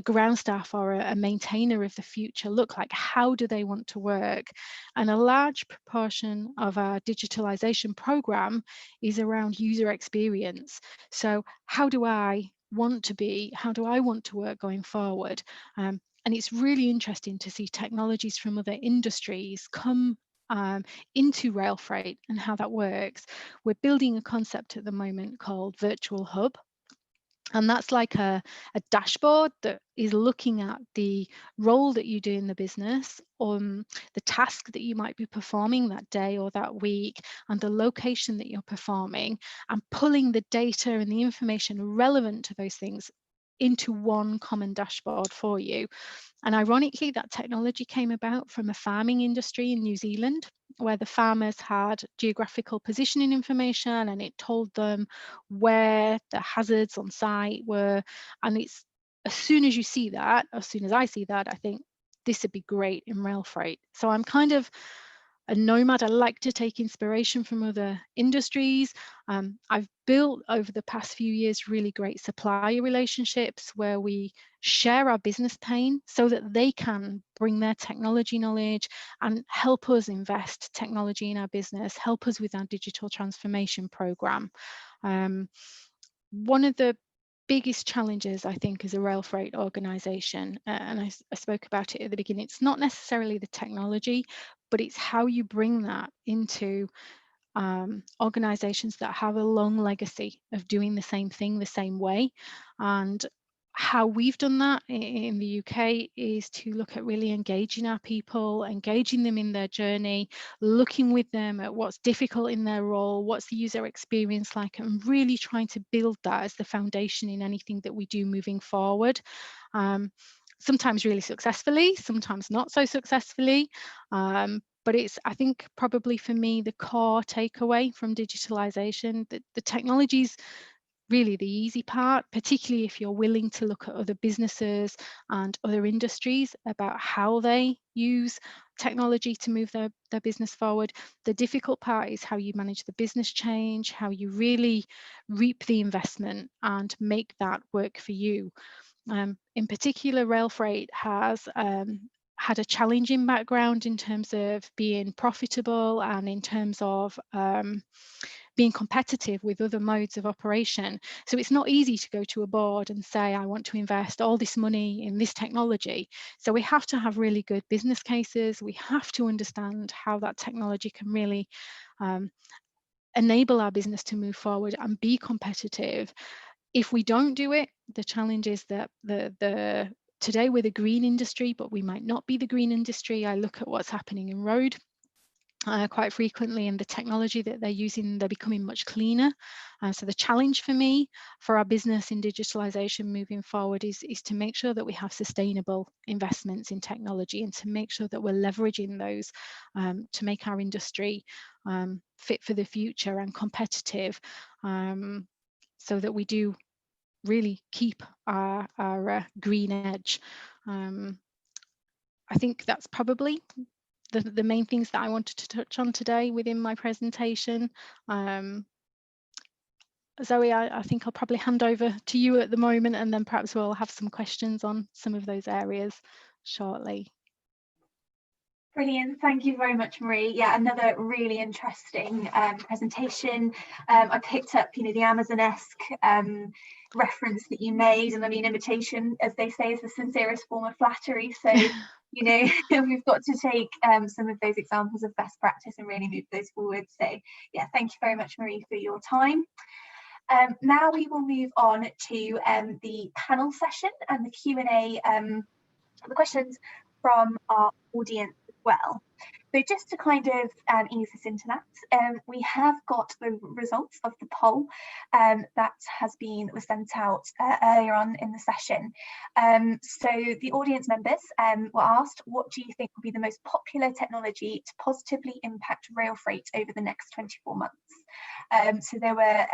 ground staff or a maintainer of the future look like? How do they want to work? And a large proportion of our digitalization program is around user experience. So how do I want to be? How do I want to work going forward? And it's really interesting to see technologies from other industries come into rail freight and how that works. We're building a concept at the moment called Virtual Hub. And that's like a dashboard that is looking at the role that you do in the business, the task that you might be performing that day or that week, and the location that you're performing, and pulling the data and the information relevant to those things into one common dashboard for you. And ironically, that technology came about from a farming industry in New Zealand, where the farmers had geographical positioning information and it told them where the hazards on site were. And it's, as soon as you see that, as soon as I see that, I think this would be great in rail freight. So I'm kind of a nomad. I like to take inspiration from other industries. I've built over the past few years really great supplier relationships where we share our business pain so that they can bring their technology knowledge and help us invest technology in our business, help us with our digital transformation program. One of the biggest challenges, I think, as a rail freight organization, and I spoke about it at the beginning, it's not necessarily the technology, but it's how you bring that into organizations that have a long legacy of doing the same thing the same way. And how we've done that in the UK is to look at really engaging our people, engaging them in their journey, looking with them at what's difficult in their role, what's the user experience like, and really trying to build that as the foundation in anything that we do moving forward. Sometimes really successfully, sometimes not so successfully. But it's, I think, probably for me, the core takeaway from digitalization, that the technology's really the easy part, particularly if you're willing to look at other businesses and other industries about how they use technology to move their business forward. The difficult part is how you manage the business change, how you really reap the investment and make that work for you. In particular, rail freight has had a challenging background in terms of being profitable and in terms of being competitive with other modes of operation. So it's not easy to go to a board and say, I want to invest all this money in this technology. So we have to have really good business cases. We have to understand how that technology can really enable our business to move forward and be competitive. If we don't do it, the challenge is that today we're the green industry, but we might not be the green industry. I look at what's happening in road quite frequently, and the technology that they're using, they're becoming much cleaner. So the challenge for me, for our business in digitalization moving forward, is to make sure that we have sustainable investments in technology and to make sure that we're leveraging those to make our industry fit for the future and competitive, so that we do really keep our green edge. I think that's probably the main things that I wanted to touch on today within my presentation. Zoe, I think I'll probably hand over to you at the moment, and then perhaps we'll have some questions on some of those areas shortly. Brilliant, thank you very much, Marie. Yeah, another really interesting presentation. I picked up, the Amazon-esque reference that you made, and I mean, imitation, as they say, is the sincerest form of flattery. So, we've got to take some of those examples of best practice and really move those forward. So, yeah, thank you very much, Marie, for your time. Now we will move on to the panel session and the Q&A, the questions from our audience as well. So just to kind of ease us into that, we have got the results of the poll that was sent out earlier on in the session. So the audience members were asked, what do you think will be the most popular technology to positively impact rail freight over the next 24 months? So there were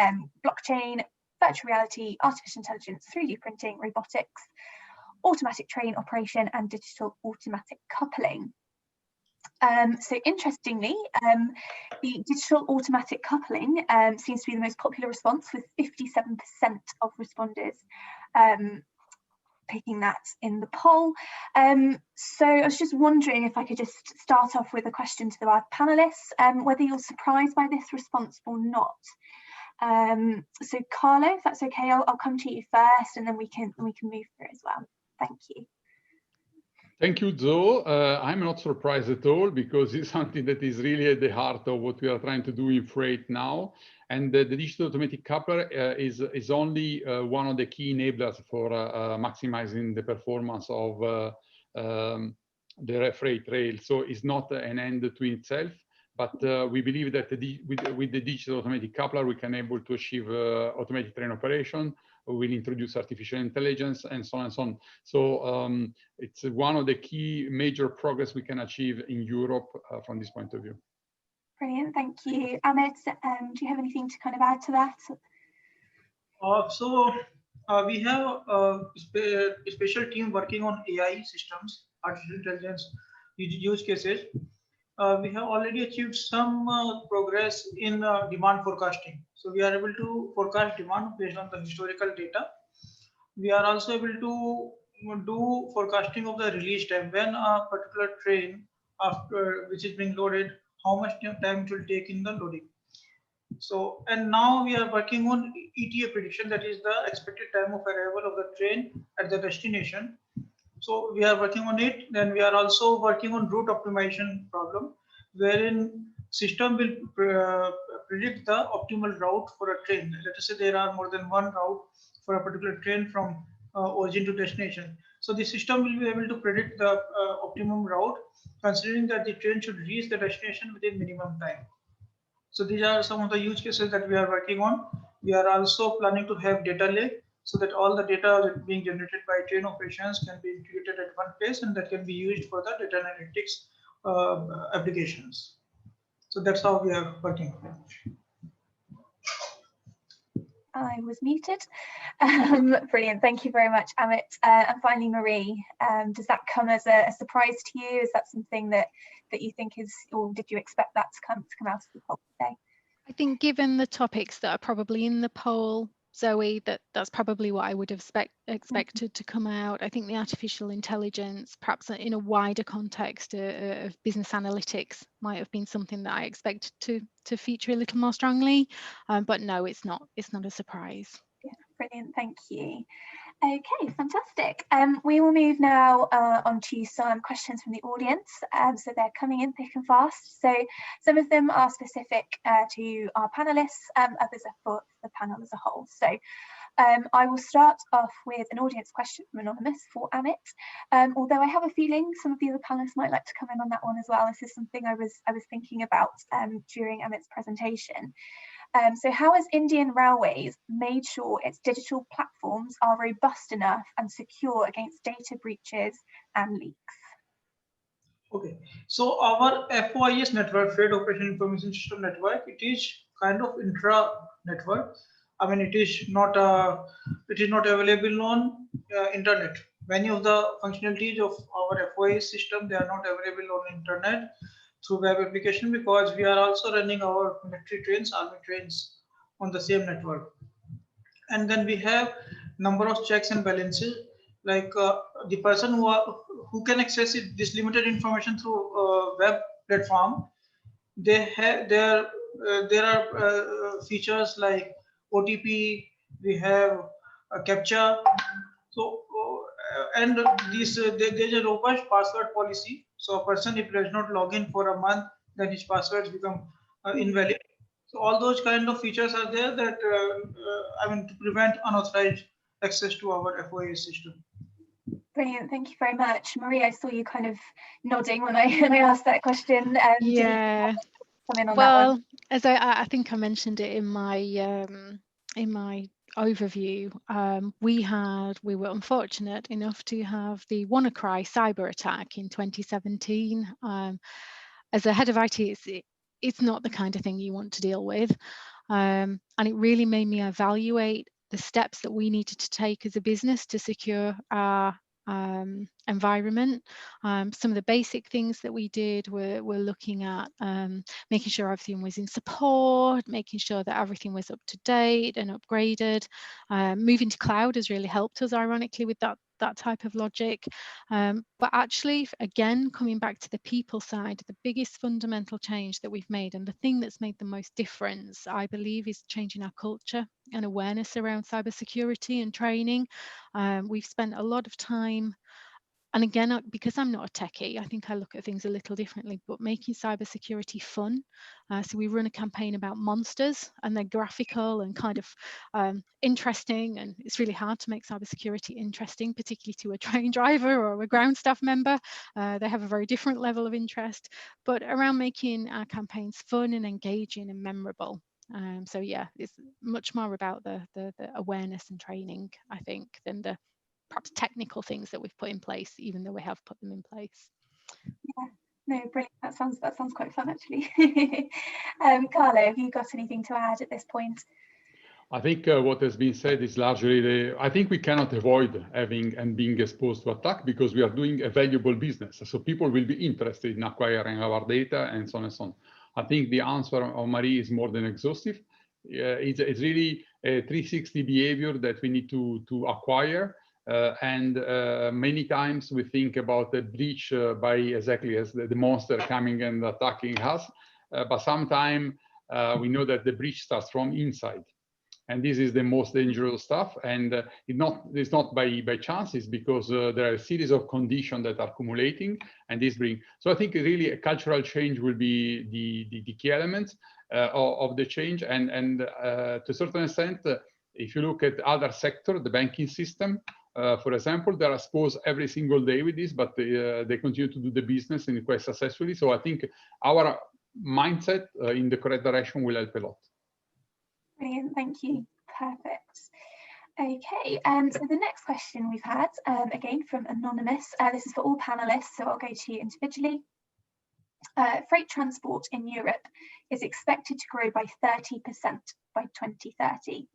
blockchain, virtual reality, artificial intelligence, 3D printing, robotics, automatic train operation, and digital automatic coupling. So interestingly, the digital automatic coupling seems to be the most popular response, with 57% of responders picking that in the poll. So I was just wondering if I could just start off with a question to our panelists, whether you're surprised by this response or not. So Carlo, if that's okay, I'll come to you first, and then we can move through as well. Thank you. Thank you, Zoe. I'm not surprised at all, because it's something that is really at the heart of what we are trying to do in freight now. And the digital automatic coupler is only one of the key enablers for maximizing the performance of the freight rail. So it's not an end to itself, but we believe that with the digital automatic coupler, we can able to achieve automatic train operation, we'll introduce artificial intelligence, and so on and so on. So it's one of the key major progress we can achieve in Europe from this point of view. Brilliant, thank you. Amit, do you have anything to kind of add to that? We have a special team working on AI systems, artificial intelligence use cases. We have already achieved some progress in demand forecasting. So we are able to forecast demand based on the historical data. We are also able to do forecasting of the release time, when a particular train after which is being loaded, how much time it will take in the loading. So, and now we are working on ETA prediction, that is the expected time of arrival of the train at the destination. So we are working on it. Then we are also working on route optimization problem, wherein system will predict the optimal route for a train. Let us say there are more than one route for a particular train from origin to destination. So the system will be able to predict the optimum route, considering that the train should reach the destination within minimum time. So these are some of the use cases that we are working on. We are also planning to have data lake, so that all the data being generated by train operations can be integrated at one place, and that can be used for the data analytics applications. So that's how we are working on it. I was muted. Brilliant, thank you very much, Amit. And finally, Marie, does that come as a surprise to you? Is that something that you think is, or did you expect that to come out of the poll today? I think given the topics that are probably in the poll, Zoe, that's probably what I would have expected to come out. I think the artificial intelligence, perhaps in a wider context of business analytics, might have been something that I expected to feature a little more strongly. But no, it's not a surprise. Yeah, brilliant, thank you. Okay, fantastic. We will move now on to some questions from the audience. So they're coming in thick and fast. So some of them are specific to our panelists, others are for the panel as a whole. So I will start off with an audience question from Anonymous for Amit. Although I have a feeling some of the other panelists might like to come in on that one as well. This is something I was thinking about during Amit's presentation. So how has Indian Railways made sure its digital platforms are robust enough and secure against data breaches and leaks? Okay, so our FOIS network, Freight Operation Information System Network, it is kind of intra network. I mean, it is not available on internet. Many of the functionalities of our FOIS system, they are not available on internet through web application, because we are also running our military trains, army trains on the same network. And then we have number of checks and balances, like the person who can access this limited information through web platform. There are features like OTP, we have captcha. So and there's a robust password policy. So a person, if does not log in for a month, then his passwords become invalid. So all those kind of features are there that I mean, to prevent unauthorized access to our FOIA system. Brilliant, thank you very much, Marie. I saw you kind of nodding when I asked that question. Yeah. Come in on well, that one? As I think I mentioned it in my overview, we were unfortunate enough to have the WannaCry cyber attack in 2017. As a head of IT, it's not the kind of thing you want to deal with, and it really made me evaluate the steps that we needed to take as a business to secure our environment. Some of the basic things that we did were looking at making sure everything was in support, making sure that everything was up to date and upgraded. Moving to cloud has really helped us, ironically, with that type of logic. But actually, again, coming back to the people side, the biggest fundamental change that we've made, and the thing that's made the most difference, I believe, is changing our culture and awareness around cybersecurity and training. We've spent a lot of time, and again, because I'm not a techie, I think I look at things a little differently, but making cybersecurity fun. So we run a campaign about monsters, and they're graphical and kind of interesting, and it's really hard to make cybersecurity interesting, particularly to a train driver or a ground staff member. They have a very different level of interest, but around making our campaigns fun and engaging and memorable. So yeah, it's much more about the awareness and training, I think, than the perhaps technical things that we've put in place, even though we have put them in place. Yeah, no, brilliant. That sounds quite fun, actually. Carlo, have you got anything to add at this point? I think what has been said is largely I think we cannot avoid having and being exposed to attack because we are doing a valuable business. So people will be interested in acquiring our data and so on and so on. I think the answer of Marie is more than exhaustive. It's really a 360 behavior that we need to acquire. And many times we think about the breach by exactly as the monster coming and attacking us. But sometimes we know that the breach starts from inside. And this is the most dangerous stuff. And it's not by chance, it's because there are a series of conditions that are accumulating, and this brings. So I think really a cultural change will be the key element of the change. And to a certain extent, if you look at other sectors, the banking system, for example, they are exposed every single day with this, but they continue to do the business and quite successfully. So I think our mindset in the correct direction will help a lot. Brilliant, thank you. Perfect. Okay, so the next question we've had, again from Anonymous, this is for all panelists, so I'll go to you individually. Freight transport in Europe is expected to grow by 30% by 2030.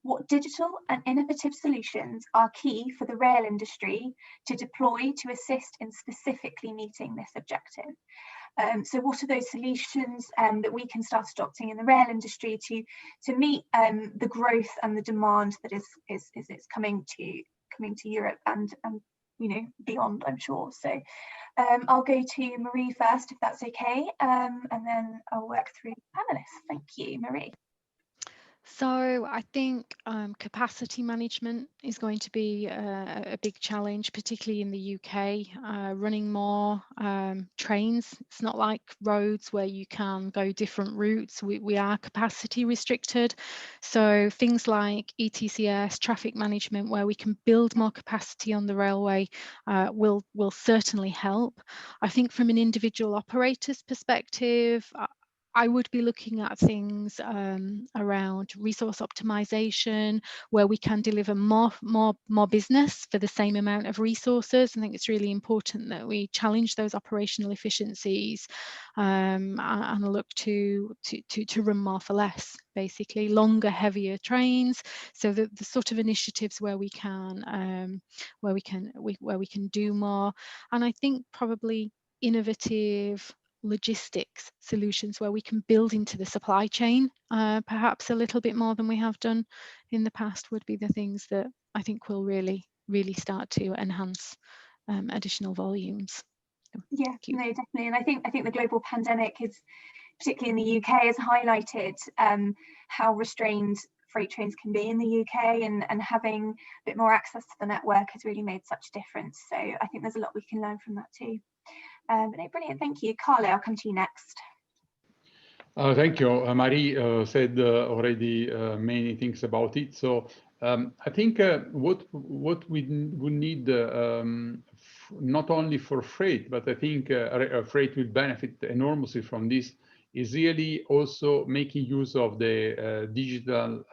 What digital and innovative solutions are key for the rail industry to deploy to assist in specifically meeting this objective? So what are those solutions that we can start adopting in the rail industry to meet the growth and the demand that is coming to Europe and you know, beyond, I'm sure. So I'll go to Marie first, if that's okay, and then I'll work through the panelists. Thank you, Marie. So I think capacity management is going to be a big challenge, particularly in the UK. Running more trains. It's not like roads where you can go different routes. We are capacity restricted. So things like ETCS, traffic management, where we can build more capacity on the railway will certainly help. I think from an individual operator's perspective, I would be looking at things around resource optimization, where we can deliver more business for the same amount of resources. I think it's really important that we challenge those operational efficiencies and look to run more for less, basically longer, heavier trains. So the sort of initiatives where we can do more, and I think probably innovative logistics solutions where we can build into the supply chain perhaps a little bit more than we have done in the past would be the things that I think will really start to enhance additional volumes. Yeah, no, definitely. And I think the global pandemic is, particularly in the UK, has highlighted how restrained freight trains can be in the UK, and having a bit more access to the network has really made such a difference. So I think there's a lot we can learn from that too. But no, brilliant, thank you. Carlo, I'll come to you next. Thank you. Marie said already many things about it. So I think what we would need, not only for freight, but I think freight will benefit enormously from this, is really also making use of the digital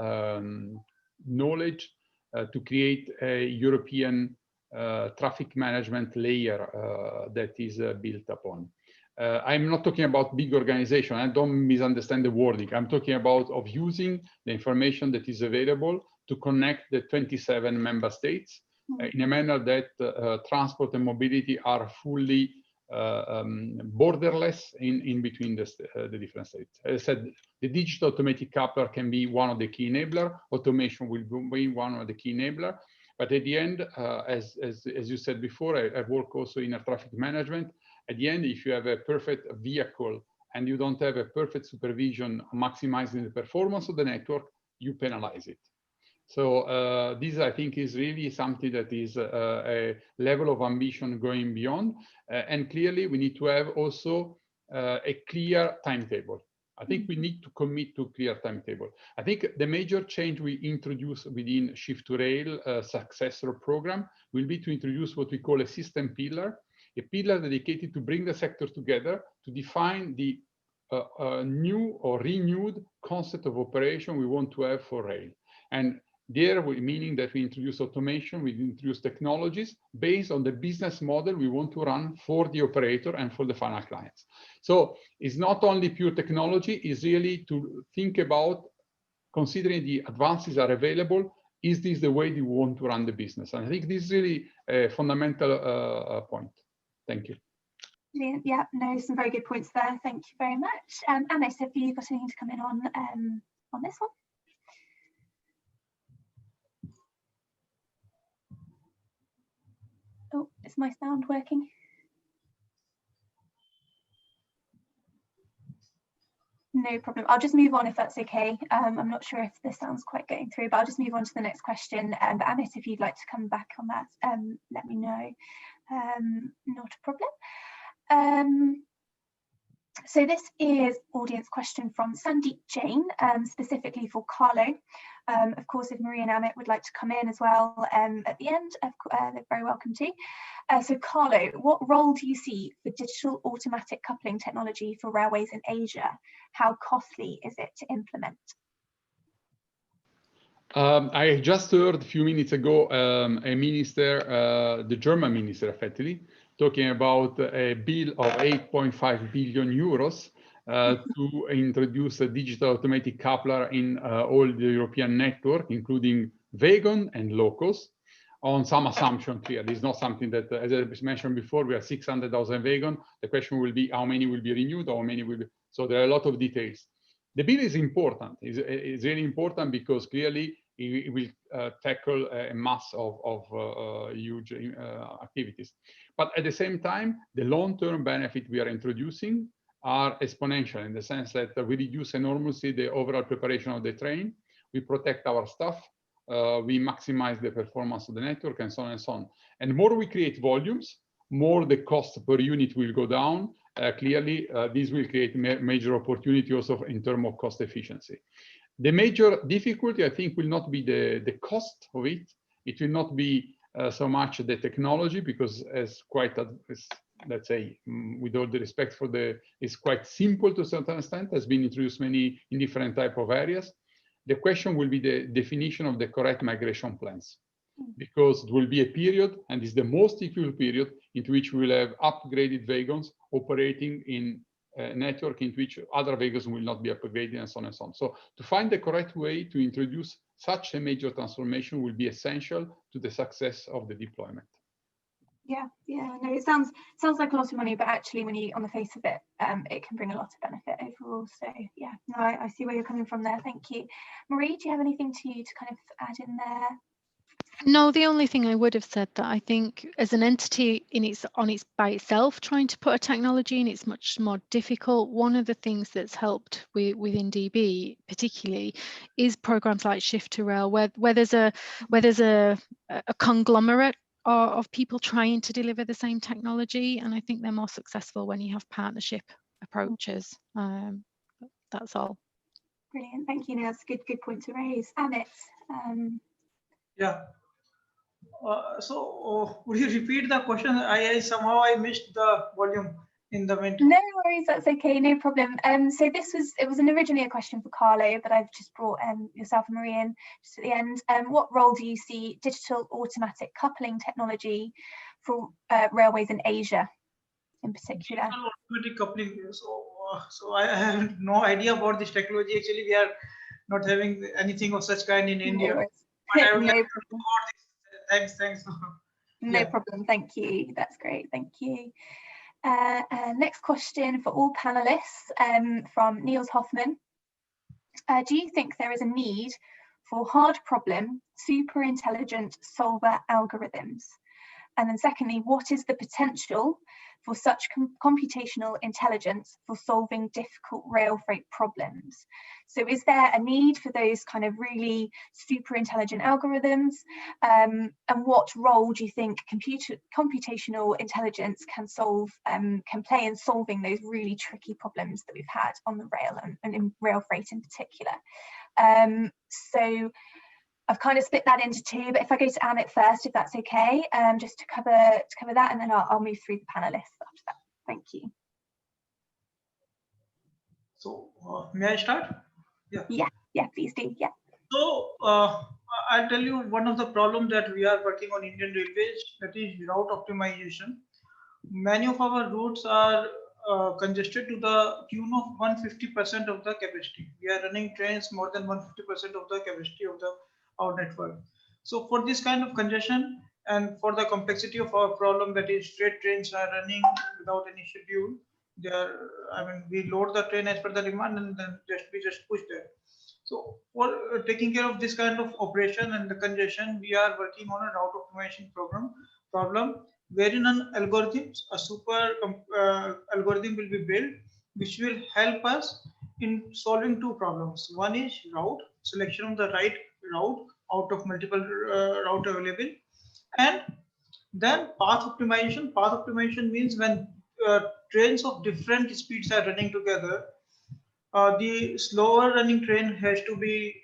knowledge to create a European traffic management layer that is built upon. I'm not talking about big organization. I don't misunderstand the wording. I'm talking about of using the information that is available to connect the 27 member states in a manner that transport and mobility are fully borderless in between the different states. As I said, the digital automatic coupler can be one of the key enabler. Automation will be one of the key enabler. But at the end, as you said before, I work also in air traffic management. At the end, if you have a perfect vehicle and you don't have a perfect supervision maximizing the performance of the network, you penalize it. So this, I think, is really something that is a level of ambition going beyond. And clearly, we need to have also a clear timetable. I think we need to commit to a clear timetable. I think the major change we introduce within Shift to Rail successor program will be to introduce what we call a system pillar, a pillar dedicated to bring the sector together, to define the a new or renewed concept of operation we want to have for rail. And there, meaning that we introduce automation, we introduce technologies based on the business model we want to run for the operator and for the final clients. So it's not only pure technology, it's really to think about, considering the advances are available, is this the way you want to run the business? And I think this is really a fundamental point. Thank you. Brilliant. Yeah, no, some very good points there. Thank you very much. Amit, have you got anything to come in on this one? Oh, is my sound working? No problem. I'll just move on if that's okay. I'm not sure if the sound's quite getting through, but I'll just move on to the next question. But Amit, if you'd like to come back on that, let me know. Not a problem. So this is audience question from Sandeep Jain, specifically for Carlo. Of course, if Marie and Amit would like to come in as well at the end, they're very welcome to. So Carlo, what role do you see for digital automatic coupling technology for railways in Asia? How costly is it to implement? I just heard a few minutes ago a minister, the German minister, effectively, talking about a bill of 8.5 billion euros to introduce a digital automatic coupler in all the European network, including wagon and locals, on some assumption here. It's not something that, as I mentioned before, we have 600,000 wagon. The question will be how many will be renewed, how many will be, so there are a lot of details. The bill is important. It's really important because clearly it will tackle a mass of huge activities. But at the same time, the long-term benefit we are introducing are exponential in the sense that we reduce enormously the overall preparation of the train, we protect our staff, we maximize the performance of the network, and so on and so on. And the more we create volumes, more the cost per unit will go down. Clearly, this will create major opportunity also in terms of cost efficiency. The major difficulty, I think, will not be the cost of it. It will not be so much the technology, because as quite, let's say, with all the respect for it's quite simple to a certain extent, has been introduced many in different type of areas. The question will be the definition of the correct migration plans, because it will be a period, and it's the most difficult period, into which we will have upgraded wagons operating in a network in which other wagons will not be upgraded, and so on and so on. So to find the correct way to introduce such a major transformation will be essential to the success of the deployment. Yeah, no, it sounds like a lot of money, but actually when you, on the face of it, it can bring a lot of benefit overall. So yeah, no, I see where you're coming from there. Thank you. Marie, do you have anything to kind of add in there? No, the only thing I would have said that I think as an entity by itself, trying to put a technology in, it's much more difficult. One of the things that's helped within DB particularly is programs like Shift to Rail, where there's a conglomerate of people trying to deliver the same technology, and I think they're more successful when you have partnership approaches. That's all. Brilliant, thank you. No, that's a good point to raise. Amit. Yeah. So would you repeat the question? I somehow missed the volume in the middle. No worries, that's okay, no problem. So it was originally a question for Carlo, but I've just brought yourself and Marie in just at the end. What role do you see digital automatic coupling technology for railways in Asia in particular? Digital automatic coupling. So I have no idea about this technology. Actually, we are not having anything of such kind in India. But I would like to know about this. Thanks. No problem, thank you. That's great, thank you. Next question for all panelists from Niels Hoffman. Do you think there is a need for hard problem, super intelligent solver algorithms? And then secondly, what is the potential for such computational intelligence for solving difficult rail freight problems? So is there a need for those kind of really super intelligent algorithms? And what role do you think computational intelligence can play in solving those really tricky problems that we've had on the rail and in rail freight in particular? So I've kind of split that into two, but if I go to Amit first, if that's okay, just to cover that, and then I'll move through the panelists after that. Thank you. So may I start? Yeah, please do. Yeah. So I'll tell you one of the problems that we are working on Indian Railways, that is route optimization. Many of our routes are congested to the tune of 150% of the capacity. We are running trains more than 150% of the capacity of our network. So for this kind of congestion and for the complexity of our problem, that is straight trains are running without any schedule. They are, I mean, we load the train as per the demand and then we just push there. So for taking care of this kind of operation and the congestion, we are working on a route optimization problem wherein an algorithm, a super algorithm will be built, which will help us in solving two problems. One is route, selection of the right route out of multiple route available, and then path optimization. Path optimization means when trains of different speeds are running together, the slower running train has to be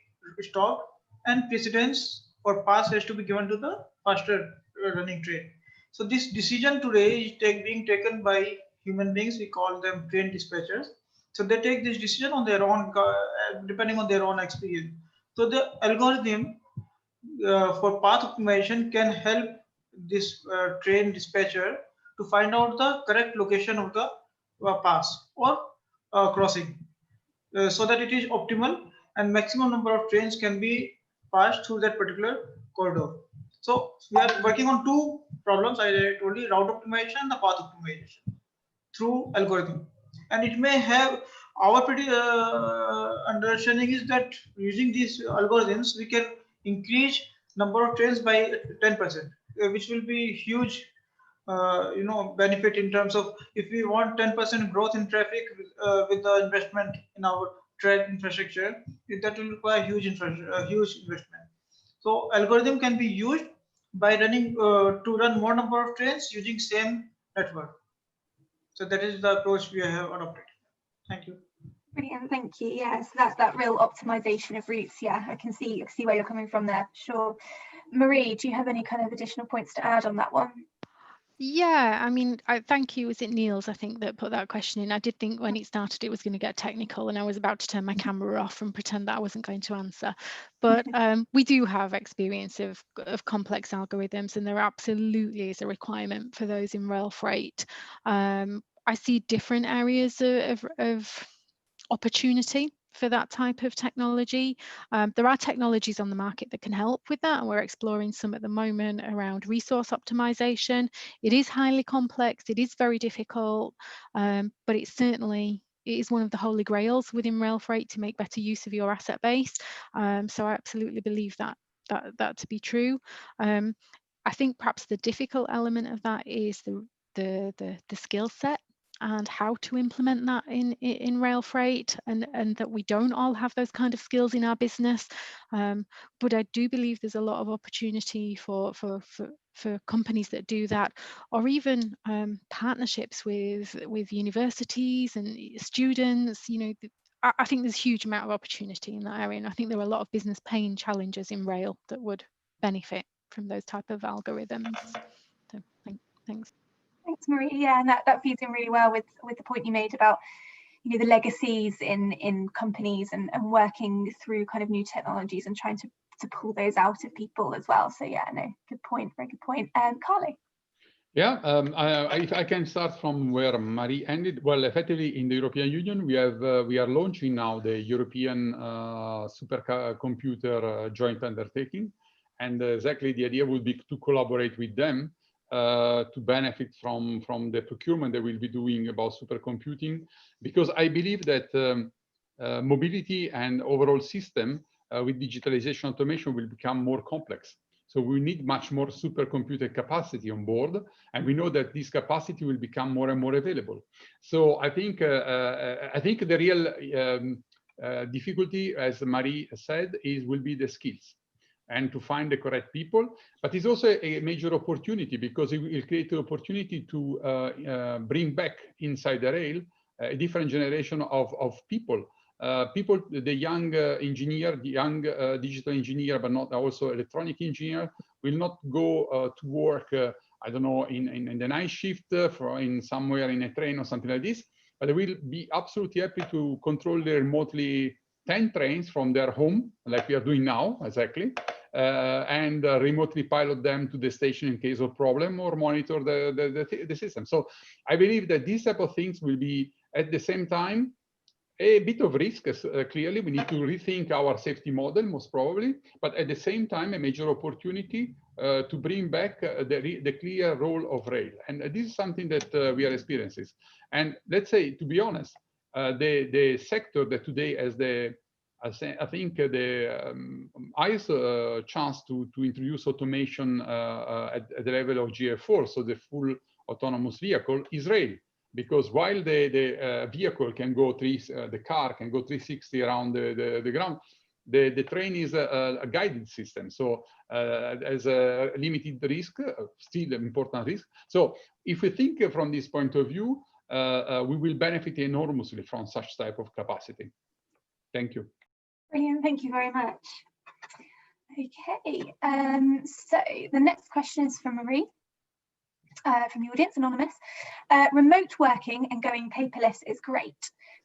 stopped and precedence or pass has to be given to the faster running train. So this decision today is being taken by human beings. We call them train dispatchers. So they take this decision on their own, depending on their own experience. So the algorithm for path optimization can help this train dispatcher to find out the correct location of the pass or crossing, so that it is optimal and maximum number of trains can be passed through that particular corridor. So we are working on two problems. I told you, route optimization and the path optimization through algorithm. And it may have, our pretty understanding is that using these algorithms, we can increase number of trains by 10%, which will be huge benefit in terms of if we want 10% growth in traffic with the investment in our train infrastructure, that will require huge investment. So algorithm can be used by running to run more number of trains using same network. So that is the approach we have adopted. Thank you. Brilliant, thank you. Yes, that real optimization of routes. Yeah, I can see where you're coming from there. Sure. Marie, do you have any kind of additional points to add on that one? Yeah, I mean, thank you. Was it Niels, I think, that put that question in? I did think when it started it was going to get technical and I was about to turn my camera off and pretend that I wasn't going to answer. But we do have experience of complex algorithms, and there absolutely is a requirement for those in rail freight. I see different areas of opportunity for that type of technology. There are technologies on the market that can help with that, and we're exploring some at the moment around resource optimization. It is highly complex, it is very difficult, but it is one of the holy grails within rail freight to make better use of your asset base. So I absolutely believe that to be true. I think perhaps the difficult element of that is the skill set and how to implement that in rail freight, and that we don't all have those kind of skills in our business. But I do believe there's a lot of opportunity for companies that do that, or even partnerships with universities and students. I think there's a huge amount of opportunity in that area, and I think there are a lot of business pain challenges in rail that would benefit from those type of algorithms. So thanks. Thanks, Marie. Yeah, and that feeds in really well with the point you made about the legacies in companies and working through kind of new technologies and trying to pull those out of people as well. So yeah, no, good point, very good point. Carly. Yeah, if I can start from where Marie ended. Well, effectively in the European Union, we are launching now the European supercomputer joint undertaking, and exactly the idea would be to collaborate with them to benefit from the procurement that we'll be doing about supercomputing, because I believe that mobility and overall system with digitalization automation will become more complex. So we need much more supercomputer capacity on board, and we know that this capacity will become more and more available. So I think the real difficulty, as Marie said, will be the skills and to find the correct people. But it's also a major opportunity, because it will create the opportunity to bring back inside the rail a different generation of people. The young engineer, the young digital engineer, but not also electronic engineer, will not go to work, I don't know, in the night shift in somewhere in a train or something like this. but they will be absolutely happy to control remotely 10 trains from their home, like we are doing now, exactly, and remotely pilot them to the station in case of problem, or monitor the system. So I believe that these type of things will be, at the same time, a bit of risk. Clearly, we need to rethink our safety model, most probably, but at the same time, a major opportunity to bring back the clear role of rail. And this is something that we are experiencing. And let's say, to be honest, the sector that today has I think the highest chance to introduce automation at the level of GF4, so the full autonomous vehicle, is rail. Because while the vehicle can go the car can go 360 around the ground, the train is a guided system. So as a limited risk, still an important risk. So if we think from this point of view, we will benefit enormously from such type of capacity. Thank you. Brilliant, thank you very much. Okay, so the next question is from Marie. From the audience, anonymous. Remote working and going paperless is great,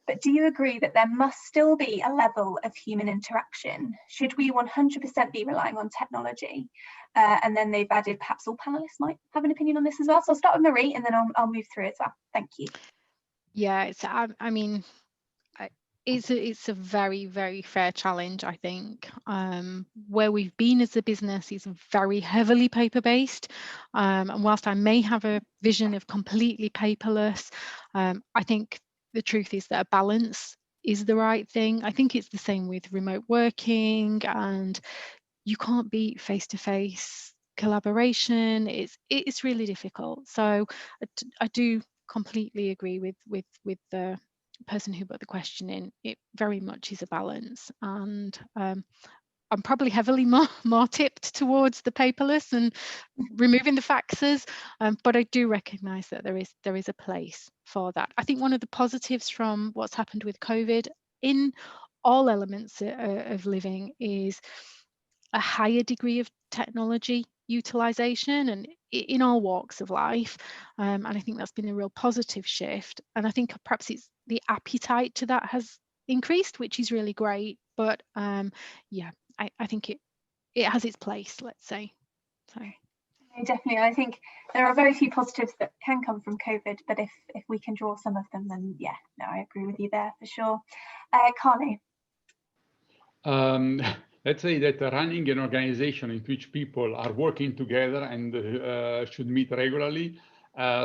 but do you agree that there must still be a level of human interaction? Should we 100% be relying on technology? And then they've added, perhaps all panelists might have an opinion on this as well. So I'll start with Marie and then I'll move through as well. Thank you. Yeah, I mean, it's a very, very fair challenge, I think. Where we've been as a business is very heavily paper-based. And whilst I may have a vision of completely paperless, I think the truth is that a balance is the right thing. I think it's the same with remote working, and you can't beat face-to-face collaboration. It's really difficult. So I do completely agree with the person who put the question in. It very much is a balance, and I'm probably heavily more tipped towards the paperless and removing the faxes, but I do recognize that there is a place for that. I think one of the positives from what's happened with COVID in all elements of living is a higher degree of technology utilization, and in all walks of life, and I think that's been a real positive shift. And I think perhaps it's the appetite to that has increased, which is really great. But yeah, I think it has its place, let's say. So definitely, I think there are very few positives that can come from COVID, but if we can draw some of them, then yeah, no, I agree with you there for sure. Carly. Let's say that running an organization in which people are working together and should meet regularly,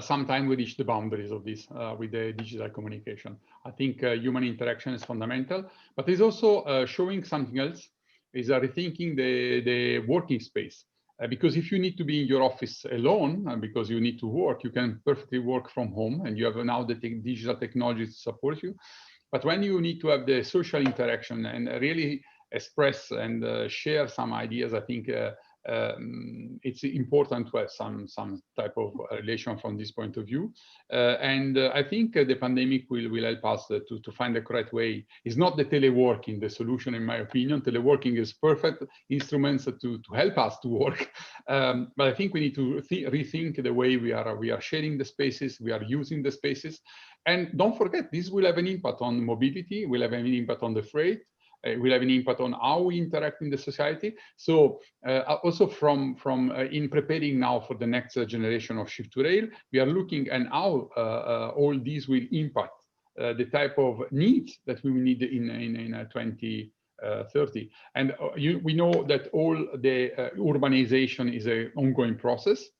sometimes we reach the boundaries of this with the digital communication. I think human interaction is fundamental, but it's also showing something else, is rethinking the working space. Because if you need to be in your office alone, because you need to work, you can perfectly work from home, and you have now the digital technology to support you. But when you need to have the social interaction and really express and share some ideas, I think it's important to have some type of relation from this point of view. And I think the pandemic will help us to find the correct way. It's not the teleworking the solution, in my opinion. Teleworking is perfect instruments to help us to work. But I think we need to rethink the way we are sharing the spaces, we are using the spaces. And don't forget, this will have an impact on mobility, will have an impact on the freight, will have an impact on how we interact in the society. So also in preparing now for the next generation of shift to rail, we are looking at how all these will impact the type of needs that we will need in 2030. And we know that all the urbanization is an ongoing process.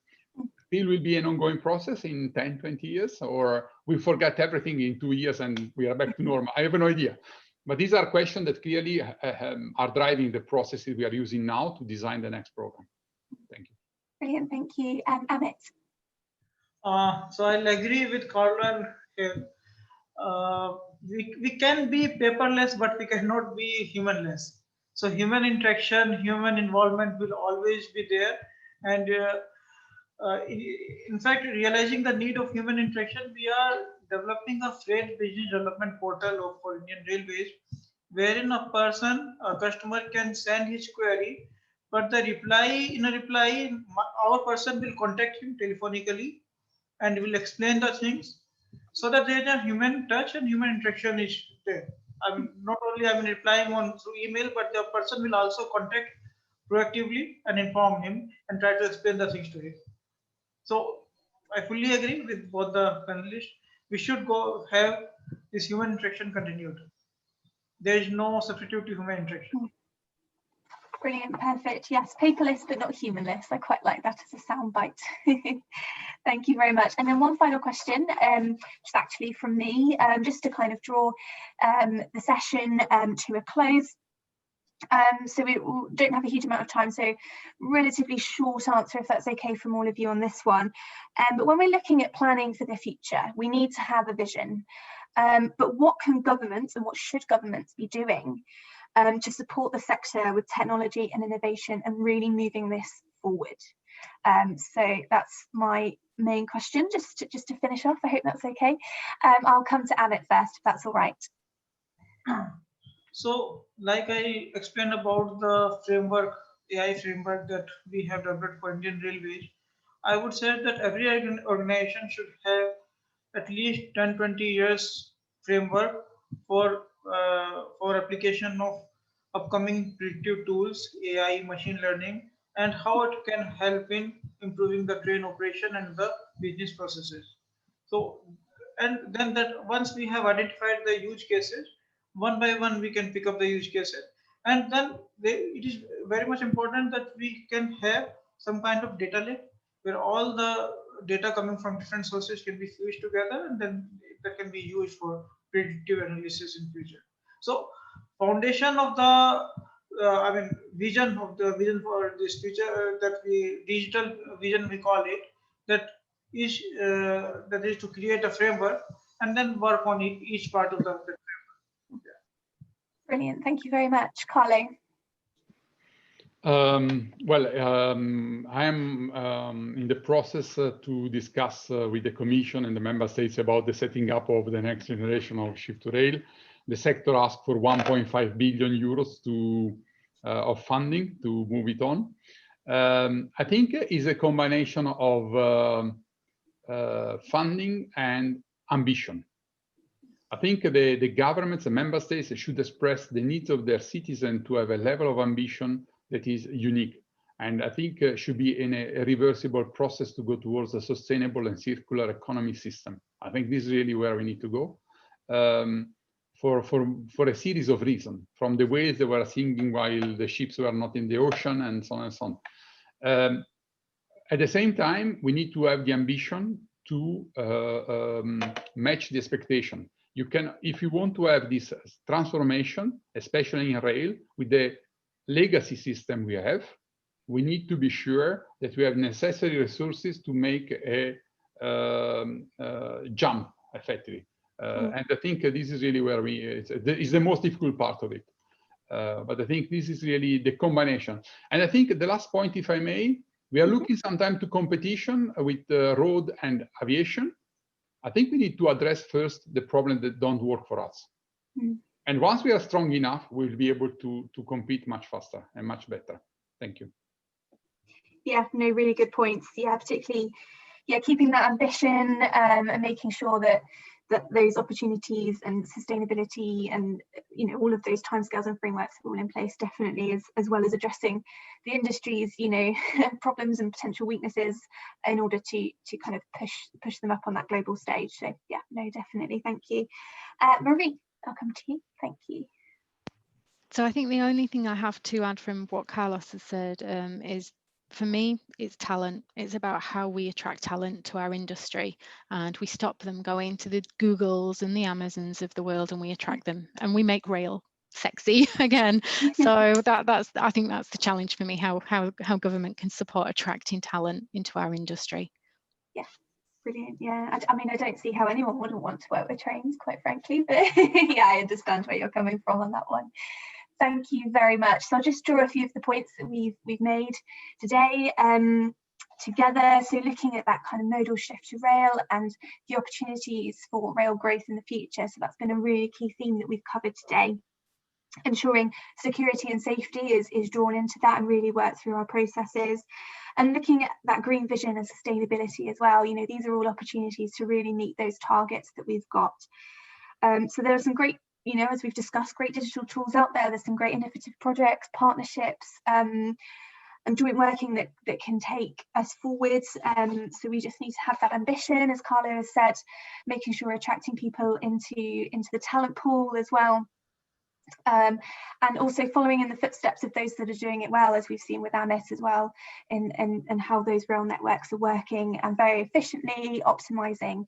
Still will be an ongoing process in 10, 20 years, or we forget everything in 2 years and we are back to normal. I have no idea. But these are questions that clearly are driving the processes we are using now to design the next program. Thank you. Brilliant, thank you. Amit. So I'll agree with Carla here. We can be paperless, but we cannot be humanless. So human interaction, human involvement will always be there. And in fact, realizing the need of human interaction, we are developing a freight business development portal for Indian Railways, wherein a customer can send his query, but in a reply, our person will contact him telephonically and will explain the things. so that there is a human touch and human interaction is there. Not only replying on through email, but the person will also contact proactively and inform him and try to explain the things to him. So I fully agree with both the panelists. We should go have this human interaction continued. There is no substitute to human interaction. Brilliant, perfect. Yes, paperless but not humanless. I quite like that as a soundbite. Thank you very much. And then one final question, just actually from me, just to kind of draw the session to a close. So we don't have a huge amount of time, so relatively short answer if that's okay from all of you on this one. But when we're looking at planning for the future, we need to have a vision. But what can governments and what should governments be doing to support the sector with technology and innovation and really moving this forward? So that's my main question, just to finish off. I hope that's okay. I'll come to Amit first, if that's all right. So, like I explained about the framework, AI framework that we have developed for Indian Railways, I would say that every organization should have at least 10-20 years framework for application of upcoming predictive tools, AI, machine learning, and how it can help in improving the train operation and the business processes. So, and then that once we have identified the use cases, one by one we can pick up the use cases, and then it is very much important that we can have some kind of data lake where all the data coming from different sources can be fused together, and then that can be used for predictive analysis in future. So foundation of the vision for this future, that we digital vision we call it, that is to create a framework and then work on each part of the framework. Brilliant, thank you very much. Carlo? I am in the process to discuss with the Commission and the Member States about the setting up of the next generation of Shift2Rail. The sector asked for 1.5 billion euros of funding to move it on. I think it's a combination of funding and ambition. I think the governments and member states should express the needs of their citizens to have a level of ambition that is unique. And I think should be in a reversible process to go towards a sustainable and circular economy system. I think this is really where we need to go for a series of reasons, from the ways they were singing while the ships were not in the ocean and so on and so on. At the same time, we need to have the ambition to match the expectation. You can, if you want to have this transformation, especially in rail, with the legacy system we have, we need to be sure that we have necessary resources to make a jump effectively. And I think this is really where it's the most difficult part of it. But I think this is really the combination. And I think the last point, if I may, we are looking sometimes to competition with road and aviation. I think we need to address first the problem that don't work for us. And once we are strong enough, we'll be able to compete much faster and much better. Thank you. Yeah, no, really good points. Yeah, particularly, yeah, keeping that ambition and making sure that those opportunities and sustainability and all of those timescales and frameworks are all in place, definitely, as well as addressing the industry's problems and potential weaknesses in order to kind of push them up on that global stage. So yeah, no, definitely, thank you. Marie, I'll come to you. Thank you. So I think the only thing I have to add from what Carlos has said is, for me, it's talent. It's about how we attract talent to our industry, and we stop them going to the Googles and the Amazons of the world, and we attract them and we make rail sexy again. So I think that's the challenge for me, how government can support attracting talent into our industry. Yeah, brilliant. Yeah, I mean, I don't see how anyone wouldn't want to work with trains, quite frankly, but yeah, I understand where you're coming from on that one. Thank you very much. So I'll just draw a few of the points that we've made today together. So looking at that kind of modal shift to rail and the opportunities for rail growth in the future. So that's been a really key theme that we've covered today. Ensuring security and safety is drawn into that and really work through our processes. And looking at that green vision and sustainability as well, these are all opportunities to really meet those targets that we've got. So there are some great, as we've discussed, great digital tools out there. There's some great innovative projects, partnerships, and joint working that can take us forwards. So we just need to have that ambition, as Carlo has said, making sure we're attracting people into the talent pool as well. And also following in the footsteps of those that are doing it well, as we've seen with Amit as well, and how those rail networks are working and very efficiently optimizing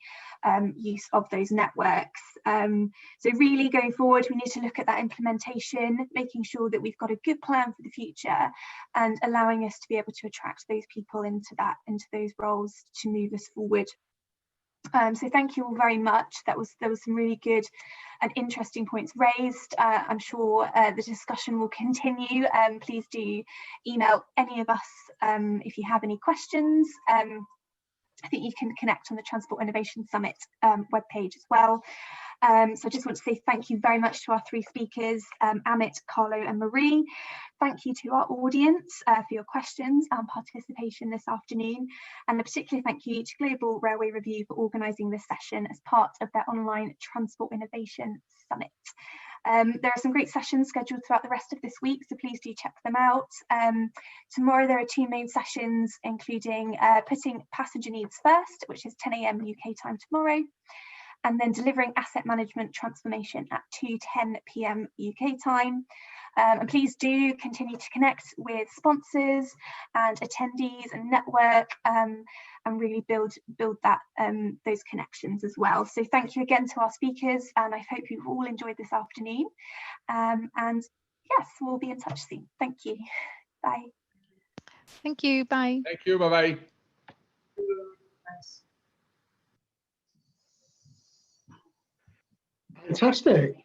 use of those networks. So really going forward, we need to look at that implementation, making sure that we've got a good plan for the future and allowing us to be able to attract those people into those roles to move us forward. So thank you all very much. There was some really good and interesting points raised. I'm sure the discussion will continue. Please do email any of us if you have any questions. I think you can connect on the Transport Innovation Summit webpage as well. So I just want to say thank you very much to our three speakers, Amit, Carlo and Marie. Thank you to our audience for your questions and participation this afternoon. And a particular thank you to Global Railway Review for organising this session as part of their online Transport Innovation Summit. There are some great sessions scheduled throughout the rest of this week, so please do check them out. Tomorrow there are two main sessions, including putting passenger needs first, which is 10 AM UK time tomorrow, and then delivering asset management transformation at 2:10 PM UK time. And please do continue to connect with sponsors and attendees and network and really build that those connections as well. So thank you again to our speakers, and I hope you've all enjoyed this afternoon. And yes, we'll be in touch soon. Thank you. Bye. Thank you. Bye. Thank you. Bye-bye. Thanks. Fantastic.